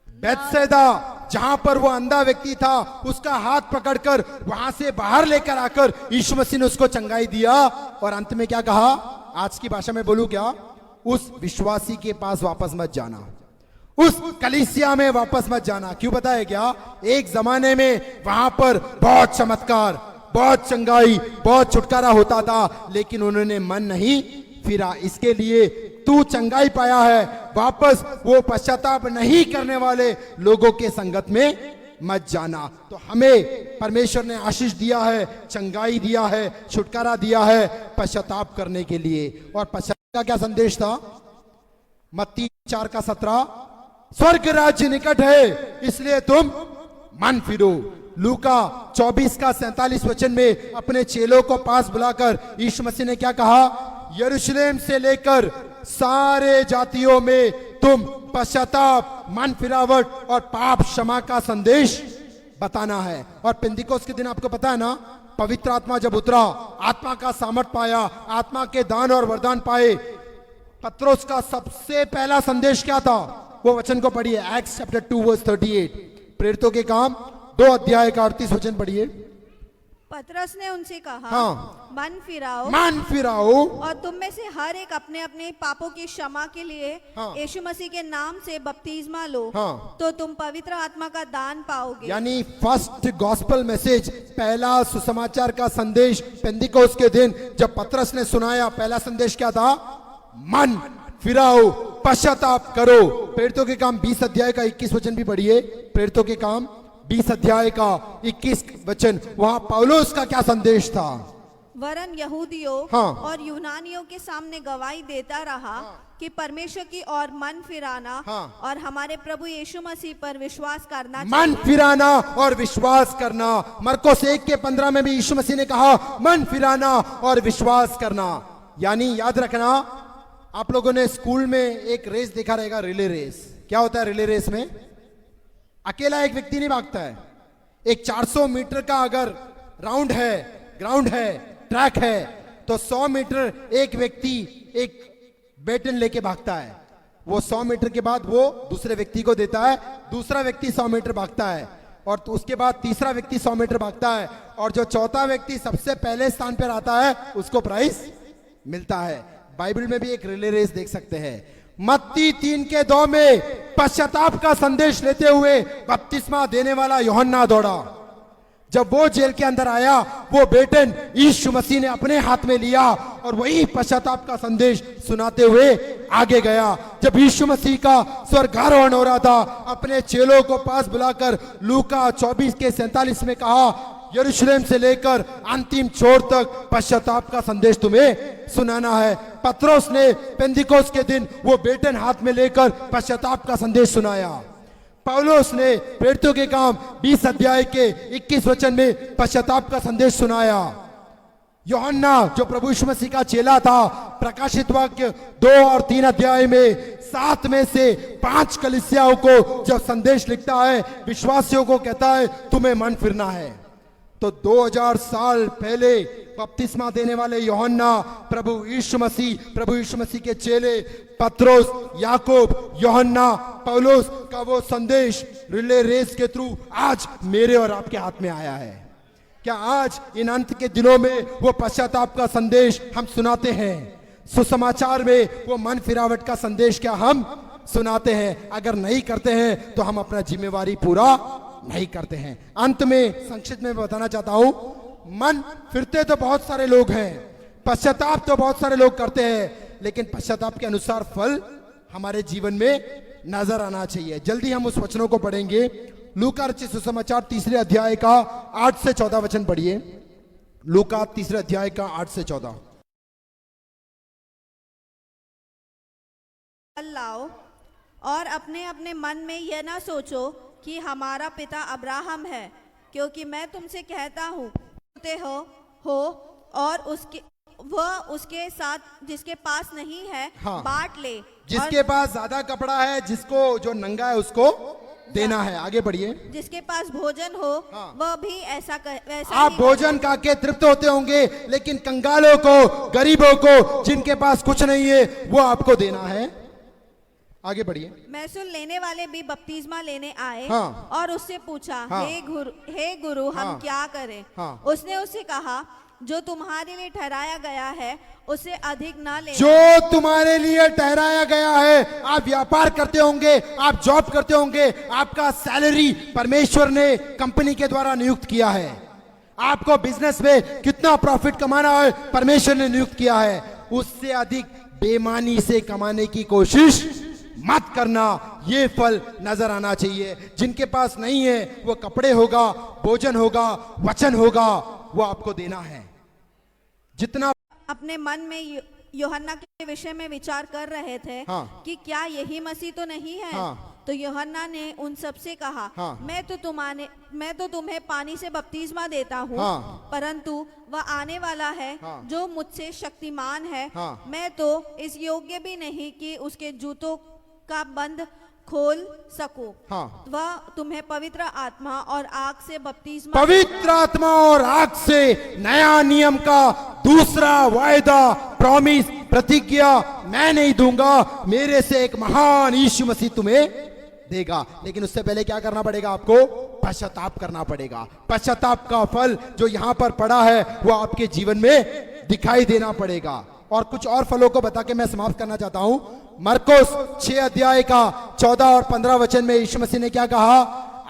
Speaker 3: बेतसैदा जहां पर वो अंधा व्यक्ति था, उसका हाथ पकड़कर वहां से बाहर लेकर आकर यीशु मसीह ने उसको चंगाई दिया। और अंत में क्या कहा? आज की भाषा में बोलूं क्या? उस विश्वासी के पास वापस मत जाना, उस कलीसिया में वापस मत जाना। क्यों पता है क्या? एक जमाने में वहां पर बहुत चमत्कार, बहुत चंगाई, बहुत छुटकारा होता था, लेकिन उन्होंने मन नहीं फिरा। इसके लिए तू चंगाई पाया है, वापस वो पश्चाताप नहीं करने वाले लोगों के संगत में मत जाना। तो हमें परमेश्वर ने आशीष दिया है, चंगाई दिया है, छुटकारा दिया है पश्चाताप करने के लिए। और पश्चाताप का क्या संदेश था? मत्ती 4 का 17, स्वर्ग राज्य निकट है, इसलिए तुम मन फिरो। लूका 24 का 47 वचन में अपने चेलों को पास बुलाकर यीशु मसीह ने क्या कहा? यरूशलेम से लेकर सारे जातियों में तुम पश्चाताप, मन फिरावट और पाप क्षमा का संदेश बताना है। और पेंतिकोस्त के दिन आपको पता है ना, पवित्र आत्मा जब उतरा, आत्मा का सामर्थ पाया, आत्मा के दान और वरदान पाए, पत्रोस का सबसे पहला संदेश क्या था? वो वचन को पढ़िए, एक्ट्स चैप्टर 2 वर्स 38, प्रेरितों के काम 2 अध्याय का 38 वचन पढ़िए।
Speaker 2: पतरस ने उनसे कहा,
Speaker 3: हाँ।
Speaker 2: मन फिराओ और तुम में से हर एक अपने अपने पापों की क्षमा के लिए
Speaker 3: हाँ।
Speaker 2: यीशु मसीह के नाम से बपतिस्मा लो।
Speaker 3: हाँ।
Speaker 2: तो तुम पवित्र आत्मा का दान पाओगे।
Speaker 3: यानी फर्स्ट गॉस्पेल मैसेज, पहला सुसमाचार का संदेश पेंतिकोस्त के दिन जब पतरस ने सुनाया, पहला संदेश क्या था? मन फिराओ, पश्चाताप करो। प्रेरितों के काम 20 अध्याय का 21 वचन भी पढ़िए। प्रेरितों के काम 20 अध्याय का 21 वचन, वहां पौलुस का क्या संदेश था?
Speaker 2: वरन यहूदियों
Speaker 3: हाँ।
Speaker 2: और यूनानियों के सामने गवाही देता रहा कि परमेश्वर की ओर मन फिराना
Speaker 3: हाँ।
Speaker 2: और हमारे प्रभु यीशु मसीह पर विश्वास करना
Speaker 3: मन फिराना और विश्वास करना। मरकुस 1 के 15 में भी यीशु मसीह ने कहा मन फिराना और विश्वास करना। यानी याद रखना, आप लोगों ने स्कूल में एक रेस देखा रहेगा, रिले रेस। क्या होता है रिले रेस में? अकेला एक व्यक्ति नहीं भागता है। एक 400 मीटर का अगर राउंड है, ग्राउंड है, ट्रैक है, तो 100 मीटर एक व्यक्ति एक बैटन लेके भागता है। वो 100 मीटर के बाद वो दूसरे व्यक्ति को देता है, दूसरा व्यक्ति 100 मीटर भागता है, और तो उसके बाद तीसरा व्यक्ति 100 मीटर भागता है, और जो चौथा व्यक्ति सबसे पहले स्थान पर आता है उसको प्राइज मिलता है। बाइबल में भी एक रिले रेस देख सकते हैं। मत्ती 3 के 2 में पश्चाताप का संदेश लेते हुए बपतिस्मा देने वाला यूहन्ना दौड़ा। जब वो जेल के अंदर आया, वो बेटन यीशु मसीह ने अपने हाथ में लिया और वही पश्चाताप का संदेश सुनाते हुए आगे गया। जब यीशु मसीह का स्वर्गारोहण हो रहा था, अपने चेलों को पास बुलाकर लूका 24 के 47 में कहा, यरूशलेम से लेकर अंतिम छोर तक पश्चाताप का संदेश तुम्हें सुनाना है। पत्रोस ने पेंतिकोस्त के दिन वो बेटन हाथ में लेकर पश्चाताप का संदेश सुनाया। पौलुस ने प्रेरितों के काम 20 अध्याय के 21 वचन में पश्चाताप का संदेश सुनाया। यूहन्ना जो प्रभु यीशु मसीह का चेला था, प्रकाशित वाक्य 2 और 3 अध्याय में 7 में से 5 कलीसियाओं को जब संदेश लिखता है, विश्वासियों को कहता है तुम्हें मन फिरना है। तो 2000 साल पहले बपतिस्मा देने वाले यूहन्ना, प्रभु यीशु मसीह के चेले पत्रोस, याकूब, यूहन्ना, पौलुस का वो संदेश रिले रेस के थ्रू आज मेरे और आपके हाथ में आया है। क्या आज इन अंत के दिनों में वो पश्चाताप का संदेश हम सुनाते हैं? सुसमाचार में वो मन फिरावट का संदेश क्या हम सुनाते हैं? अगर नहीं करते हैं तो हम अपना जिम्मेवारी पूरा नहीं करते हैं। अंत में संक्षिप्त में बताना चाहता हूं, मन फिरते तो बहुत सारे लोग हैं, पश्चाताप तो बहुत सारे लोग करते हैं, लेकिन पश्चाताप के अनुसार फल हमारे जीवन में नजर आना चाहिए। जल्दी हम उस वचनों को पढ़ेंगे। लूका रचित सुसमाचार 3 अध्याय का 8 से 14 वचन पढ़िए। लूका 3 अध्याय का 8 से 14।
Speaker 2: लाओ और अपने अपने मन में यह ना सोचो कि हमारा पिता अब्राहम है, क्योंकि मैं तुमसे कहता हूँ हो और उसके साथ जिसके पास नहीं है
Speaker 3: हाँ।
Speaker 2: बांट ले,
Speaker 3: जिसके पास ज्यादा कपड़ा है, जिसको जो नंगा है उसको देना है। आगे बढ़िए।
Speaker 2: जिसके पास भोजन हो
Speaker 3: हाँ।
Speaker 2: वह भी वैसा
Speaker 3: आप
Speaker 2: ही
Speaker 3: भोजन खा के तृप्त होते होंगे, लेकिन कंगालों को, गरीबों को, जिनके पास कुछ नहीं है, वो आपको देना है। आगे बढ़िए।
Speaker 2: महसूल लेने वाले भी बपतिस्मा लेने आए
Speaker 3: हाँ।
Speaker 2: और उससे पूछा,
Speaker 3: हाँ।
Speaker 2: हे गुरु हम
Speaker 3: हाँ।
Speaker 2: क्या करें?
Speaker 3: हाँ।
Speaker 2: उसने उससे कहा, जो तुम्हारे लिए ठहराया गया है उससे अधिक ना ले।
Speaker 3: जो तुम्हारे लिए ठहराया गया है, आप व्यापार करते होंगे, आप जॉब करते होंगे, आपका सैलरी परमेश्वर ने कंपनी के द्वारा नियुक्त किया है। आपको बिजनेस में कितना प्रॉफिट कमाना है, परमेश्वर ने नियुक्त किया है। उससे अधिक बेईमानी से कमाने की कोशिश मत करना। ये फल नजर आना चाहिए। जिनके पास नहीं है, वो कपड़े होगा, भोजन होगा, वचन होगा, वो आपको देना है। जितना
Speaker 2: अपने मन में यूहन्ना के विषय में विचार कर रहे थे
Speaker 3: हाँ।
Speaker 2: कि क्या यही मसीह तो नहीं है?
Speaker 3: हाँ।
Speaker 2: तो यूहन्ना ने उन सबसे कहा,
Speaker 3: हाँ।
Speaker 2: मैं तो तुम्हें पानी से बपतिस्मा देता हूँ,
Speaker 3: हाँ।
Speaker 2: परंतु वह आने वाला है
Speaker 3: हाँ।
Speaker 2: जो मुझसे शक्तिमान है,
Speaker 3: हाँ।
Speaker 2: मैं तो इस योग्य भी नहीं कि उसके जूतों का बंद खोल सकूं।
Speaker 3: हाँ।
Speaker 2: वह तुम्हें पवित्र आत्मा और आग से बपतिस्मा
Speaker 3: पवित्र आत्मा और आग से नया नियम का दूसरा वायदा, प्रॉमिस, प्रतिज्ञा मैं नहीं दूंगा, मेरे से एक महान यीशु मसीह तुम्हें देगा। लेकिन उससे पहले क्या करना पड़ेगा? आपको पश्चाताप करना पड़ेगा। पश्चाताप का फल जो यहां पर पड़ा है, वो आपके जीवन में दिखाई देना पड़ेगा। और कुछ और फलों को बता के मैं समाप्त करना चाहता हूं। मरकुस 6 अध्याय का 14 और 15 वचन में यीशु मसीह ने क्या कहा?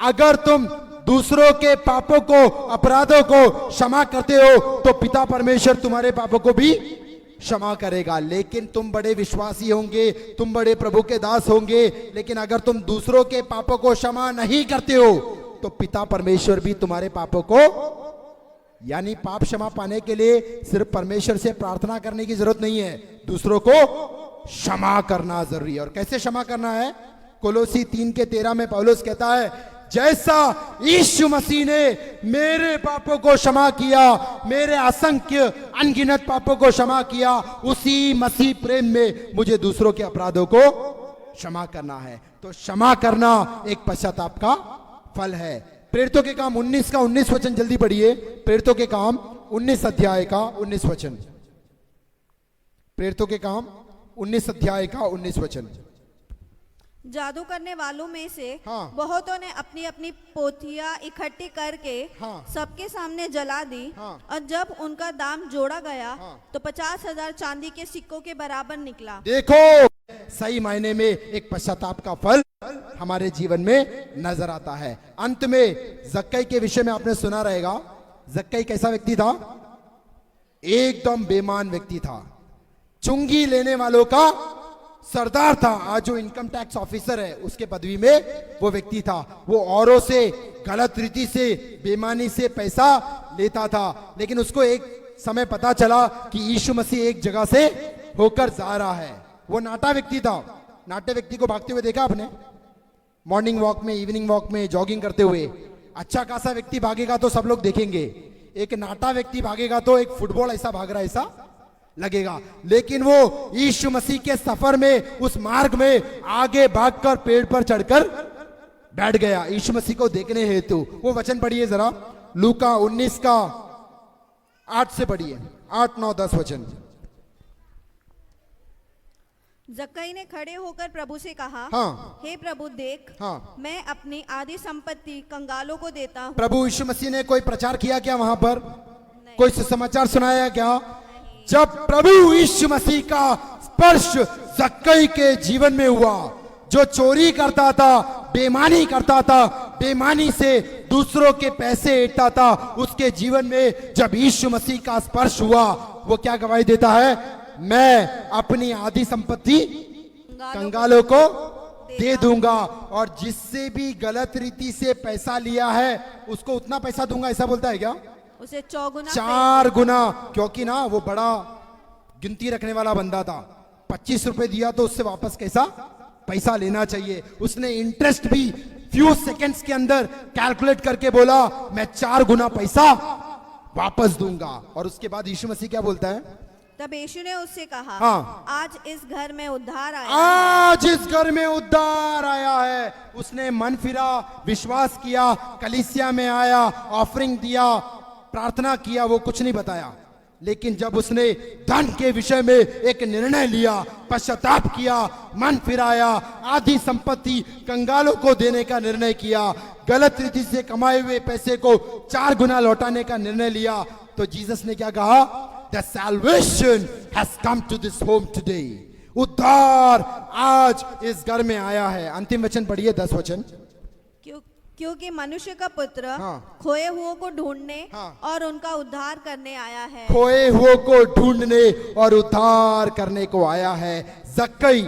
Speaker 3: अगर तुम दूसरों के पापों को, अपराधों को क्षमा करते हो, तो पिता परमेश्वर तुम्हारे पापों को भी क्षमा करेगा। लेकिन तुम बड़े विश्वासी होंगे, तुम बड़े प्रभु के दास होंगे, लेकिन अगर तुम दूसरों के पापों को क्षमा नहीं करते हो, तो पिता परमेश्वर भी तुम्हारे पापों को, यानी पाप क्षमा पाने के लिए सिर्फ परमेश्वर से प्रार्थना करने की जरूरत नहीं है, दूसरों को क्षमा करना जरूरी है। और कैसे क्षमा करना है? कोलोसी 3:13 में पौलुस कहता है, जैसा यीशु मसीह ने मेरे पापों को क्षमा किया, मेरे असंख्य अनगिनत पापों को क्षमा किया, उसी मसीह प्रेम में मुझे दूसरों के अपराधों को क्षमा करना है। तो क्षमा करना एक पश्चाताप का फल है। प्रेरितों के काम 19 का 19 वचन जल्दी पढ़िए। प्रेरितों के काम 19 अध्याय का 19 वचन। प्रेरितों के काम 19 अध्याय का 19 वचन।
Speaker 2: जादू करने वालों में से
Speaker 3: हाँ।
Speaker 2: बहुतों ने अपनी अपनी पोथियां इकट्ठी करके
Speaker 3: हाँ।
Speaker 2: सबके सामने जला दी।
Speaker 3: हाँ।
Speaker 2: और जब उनका दाम जोड़ा गया
Speaker 3: हाँ।
Speaker 2: तो 50,000 चांदी के सिक्कों के बराबर निकला।
Speaker 3: देखो, सही मायने में एक पश्चाताप का फल हमारे जीवन में नजर आता है। अंत में जक्कई के विषय में आपने सुना रहेगा। जक्कई कैसा व्यक्ति था? एकदम बेईमान व्यक्ति था, चुंगी लेने वालों का सरदार था। आज जो इनकम टैक्स ऑफिसर है, उसके पदवी में वो व्यक्ति था। वो औरों से गलत रीति से, बेईमानी से पैसा लेता था। लेकिन उसको एक समय पता चला कि यीशु मसीह एक जगह से होकर जा रहा है। वो नाटा व्यक्ति था। नाटे व्यक्ति को भागते हुए देखा आपने? मॉर्निंग वॉक में, इवनिंग वॉक में, जॉगिंग करते हुए अच्छा खासा व्यक्ति भागेगा तो सब लोग देखेंगे, एक नाटा व्यक्ति भागेगा तो एक फुटबॉल ऐसा भाग रहा है ऐसा लगेगा। लेकिन वो यीशु मसीह के सफर में, उस मार्ग में आगे भागकर पेड़ पर चढ़कर बैठ गया यीशु मसीह को देखने हेतु। वो वचन पढ़िए जरा, लूका 19 का 8 से पढ़िए, 8, 9, 10 वचन।
Speaker 2: जक्कई ने खड़े होकर प्रभु से कहा,
Speaker 3: हाँ।
Speaker 2: हे प्रभु देख,
Speaker 3: हाँ।
Speaker 2: मैं अपनी आधी संपत्ति कंगालों को देता हूँ।
Speaker 3: प्रभु यीशु मसीह ने कोई प्रचार किया क्या वहां पर? कोई सुसमाचार सुनाया क्या? जब प्रभु यीशु मसीह का स्पर्श जक्कई के जीवन में हुआ, जो चोरी करता था, बेईमानी करता था, बेईमानी से दूसरों के पैसे ऐंठता था, उसके जीवन में जब यीशु मसीह का स्पर्श हुआ, वो क्या गवाही देता है? मैं अपनी आधी संपत्ति कंगालों को दे दूंगा, और जिससे भी गलत रीति से पैसा लिया है उसको उतना पैसा दूंगा, ऐसा बोलता है क्या?
Speaker 2: उसे
Speaker 3: 4 गुना, क्योंकि ना वो बड़ा गिनती रखने वाला बंदा था। 25 रुपए दिया तो उससे वापस कैसा पैसा लेना चाहिए। उसने इंटरेस्ट भी फ्यू सेकंड्स के अंदर कैलकुलेट करके बोला, मैं 4 गुना पैसा वापस दूंगा। और उसके बाद यीशु मसीह क्या बोलता है?
Speaker 2: तब यीशु ने उससे कहा,
Speaker 3: हाँ।
Speaker 2: आज इस घर में उद्धार आया
Speaker 3: आज इस घर में उद्धार आया है। उसने मन फिरा, विश्वास किया, कलीसिया में आया, ऑफरिंग दिया, प्रार्थना किया, वो कुछ नहीं बताया। लेकिन जब उसने धन के विषय में एक निर्णय लिया, पश्चाताप किया, मन फिराया, आधी संपत्ति कंगालों को देने का निर्णय किया, गलत रीति से कमाए हुए पैसे को 4 गुना लौटाने का निर्णय लिया, तो जीसस ने क्या कहा? The salvation has come to this home today. उद्धार आज इस घर में आया है। अंतिम वचन पढ़िए, 10 वचन।
Speaker 2: क्योंकि मनुष्य का पुत्र
Speaker 3: हाँ।
Speaker 2: खोए हुओं को ढूंढने
Speaker 3: हाँ।
Speaker 2: और उनका उद्धार करने आया है।
Speaker 3: खोए हुओं को ढूंढने और उद्धार करने को आया है। जक्कई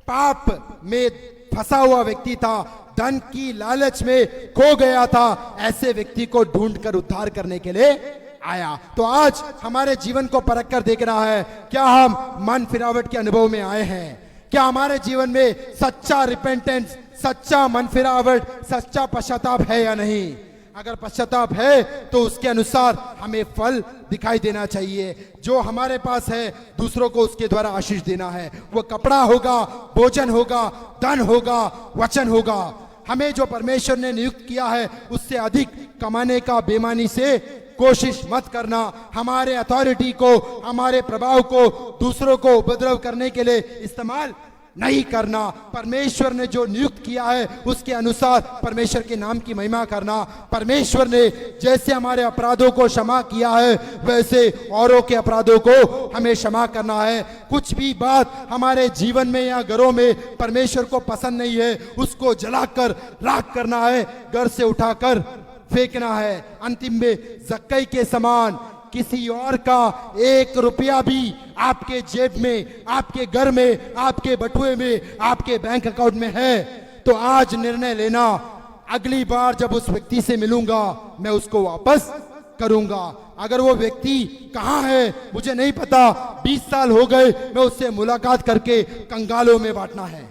Speaker 3: पाप में फंसा हुआ व्यक्ति था, धन की लालच में खो गया था, ऐसे व्यक्ति को ढूंढकर उद्धार करने के लिए आया। तो आज हमारे जीवन को परख कर देखना है, क्या हम मन फिरावट के अनुभव में आए हैं? क्या हमारे जीवन में सच्चा रिपेंटेंस, सच्चा मन फिरावट, सच्चा पश्चाताप है या नहीं? अगर पश्चाताप है तो उसके अनुसार हमें फल दिखाई देना चाहिए। जो हमारे पास है दूसरों को उसके द्वारा आशीष देना है। वो कपड़ा होगा, भोजन होगा, धन होगा, वचन होगा। हमें जो परमेश्वर ने नियुक्त किया है उससे अधिक कमाने का बेईमानी से कोशिश मत करना। हमारे अथॉरिटी को, हमारे प्रभाव को दूसरों को उपद्रव करने के लिए इस्तेमाल नहीं करना। परमेश्वर ने जो नियुक्त किया है उसके अनुसार परमेश्वर के नाम की महिमा करना। परमेश्वर ने जैसे हमारे अपराधों को क्षमा किया है वैसे औरों के अपराधों को हमें क्षमा करना है। कुछ भी बात हमारे जीवन में या घरों में परमेश्वर को पसंद नहीं है उसको जलाकर राख करना है, घर से उठाकर फेंकना है। अंतिम में जक्कई के समान किसी और का 1 रुपया भी आपके जेब में, आपके घर में, आपके बटुए में, आपके बैंक अकाउंट में है तो आज निर्णय लेना, अगली बार जब उस व्यक्ति से मिलूंगा मैं उसको वापस करूंगा। अगर वो व्यक्ति कहाँ है मुझे नहीं पता, 20 साल हो गए, मैं उससे मुलाकात करके कंगालों में बांटना है।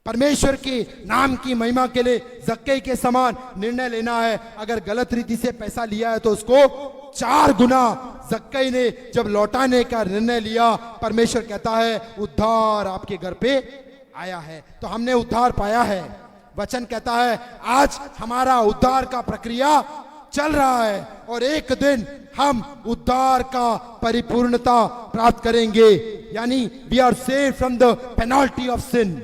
Speaker 3: परमेश्वर के नाम की महिमा के लिए जक्कई के समान निर्णय लेना है। अगर गलत रीति से पैसा लिया है तो उसको 4 गुना जक्कई ने जब लौटाने का निर्णय लिया, परमेश्वर कहता है उद्धार आपके घर पे आया है। तो हमने उद्धार पाया है। वचन कहता है आज हमारा उद्धार का प्रक्रिया चल रहा है और एक दिन हम उद्धार का परिपूर्णता प्राप्त करेंगे। यानी we are saved from the penalty of sin.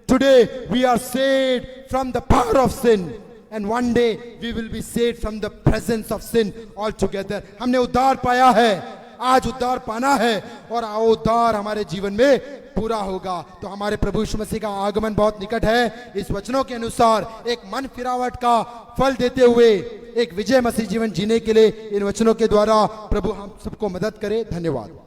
Speaker 3: Today we are saved from the power of sin and one day we will be saved from the presence of sin altogether. हमने उद्धार पाया है, आज उद्धार पाना है और उद्धार हमारे जीवन में पूरा होगा। तो हमारे प्रभु यीशु मसीह का आगमन बहुत निकट है। इस वचनों के अनुसार एक मन फिरावट का फल देते हुए एक विजय मसीह जीवन जीने के लिए इन वचनों के द्वारा प्रभु हम सबको मदद करे। धन्यवाद।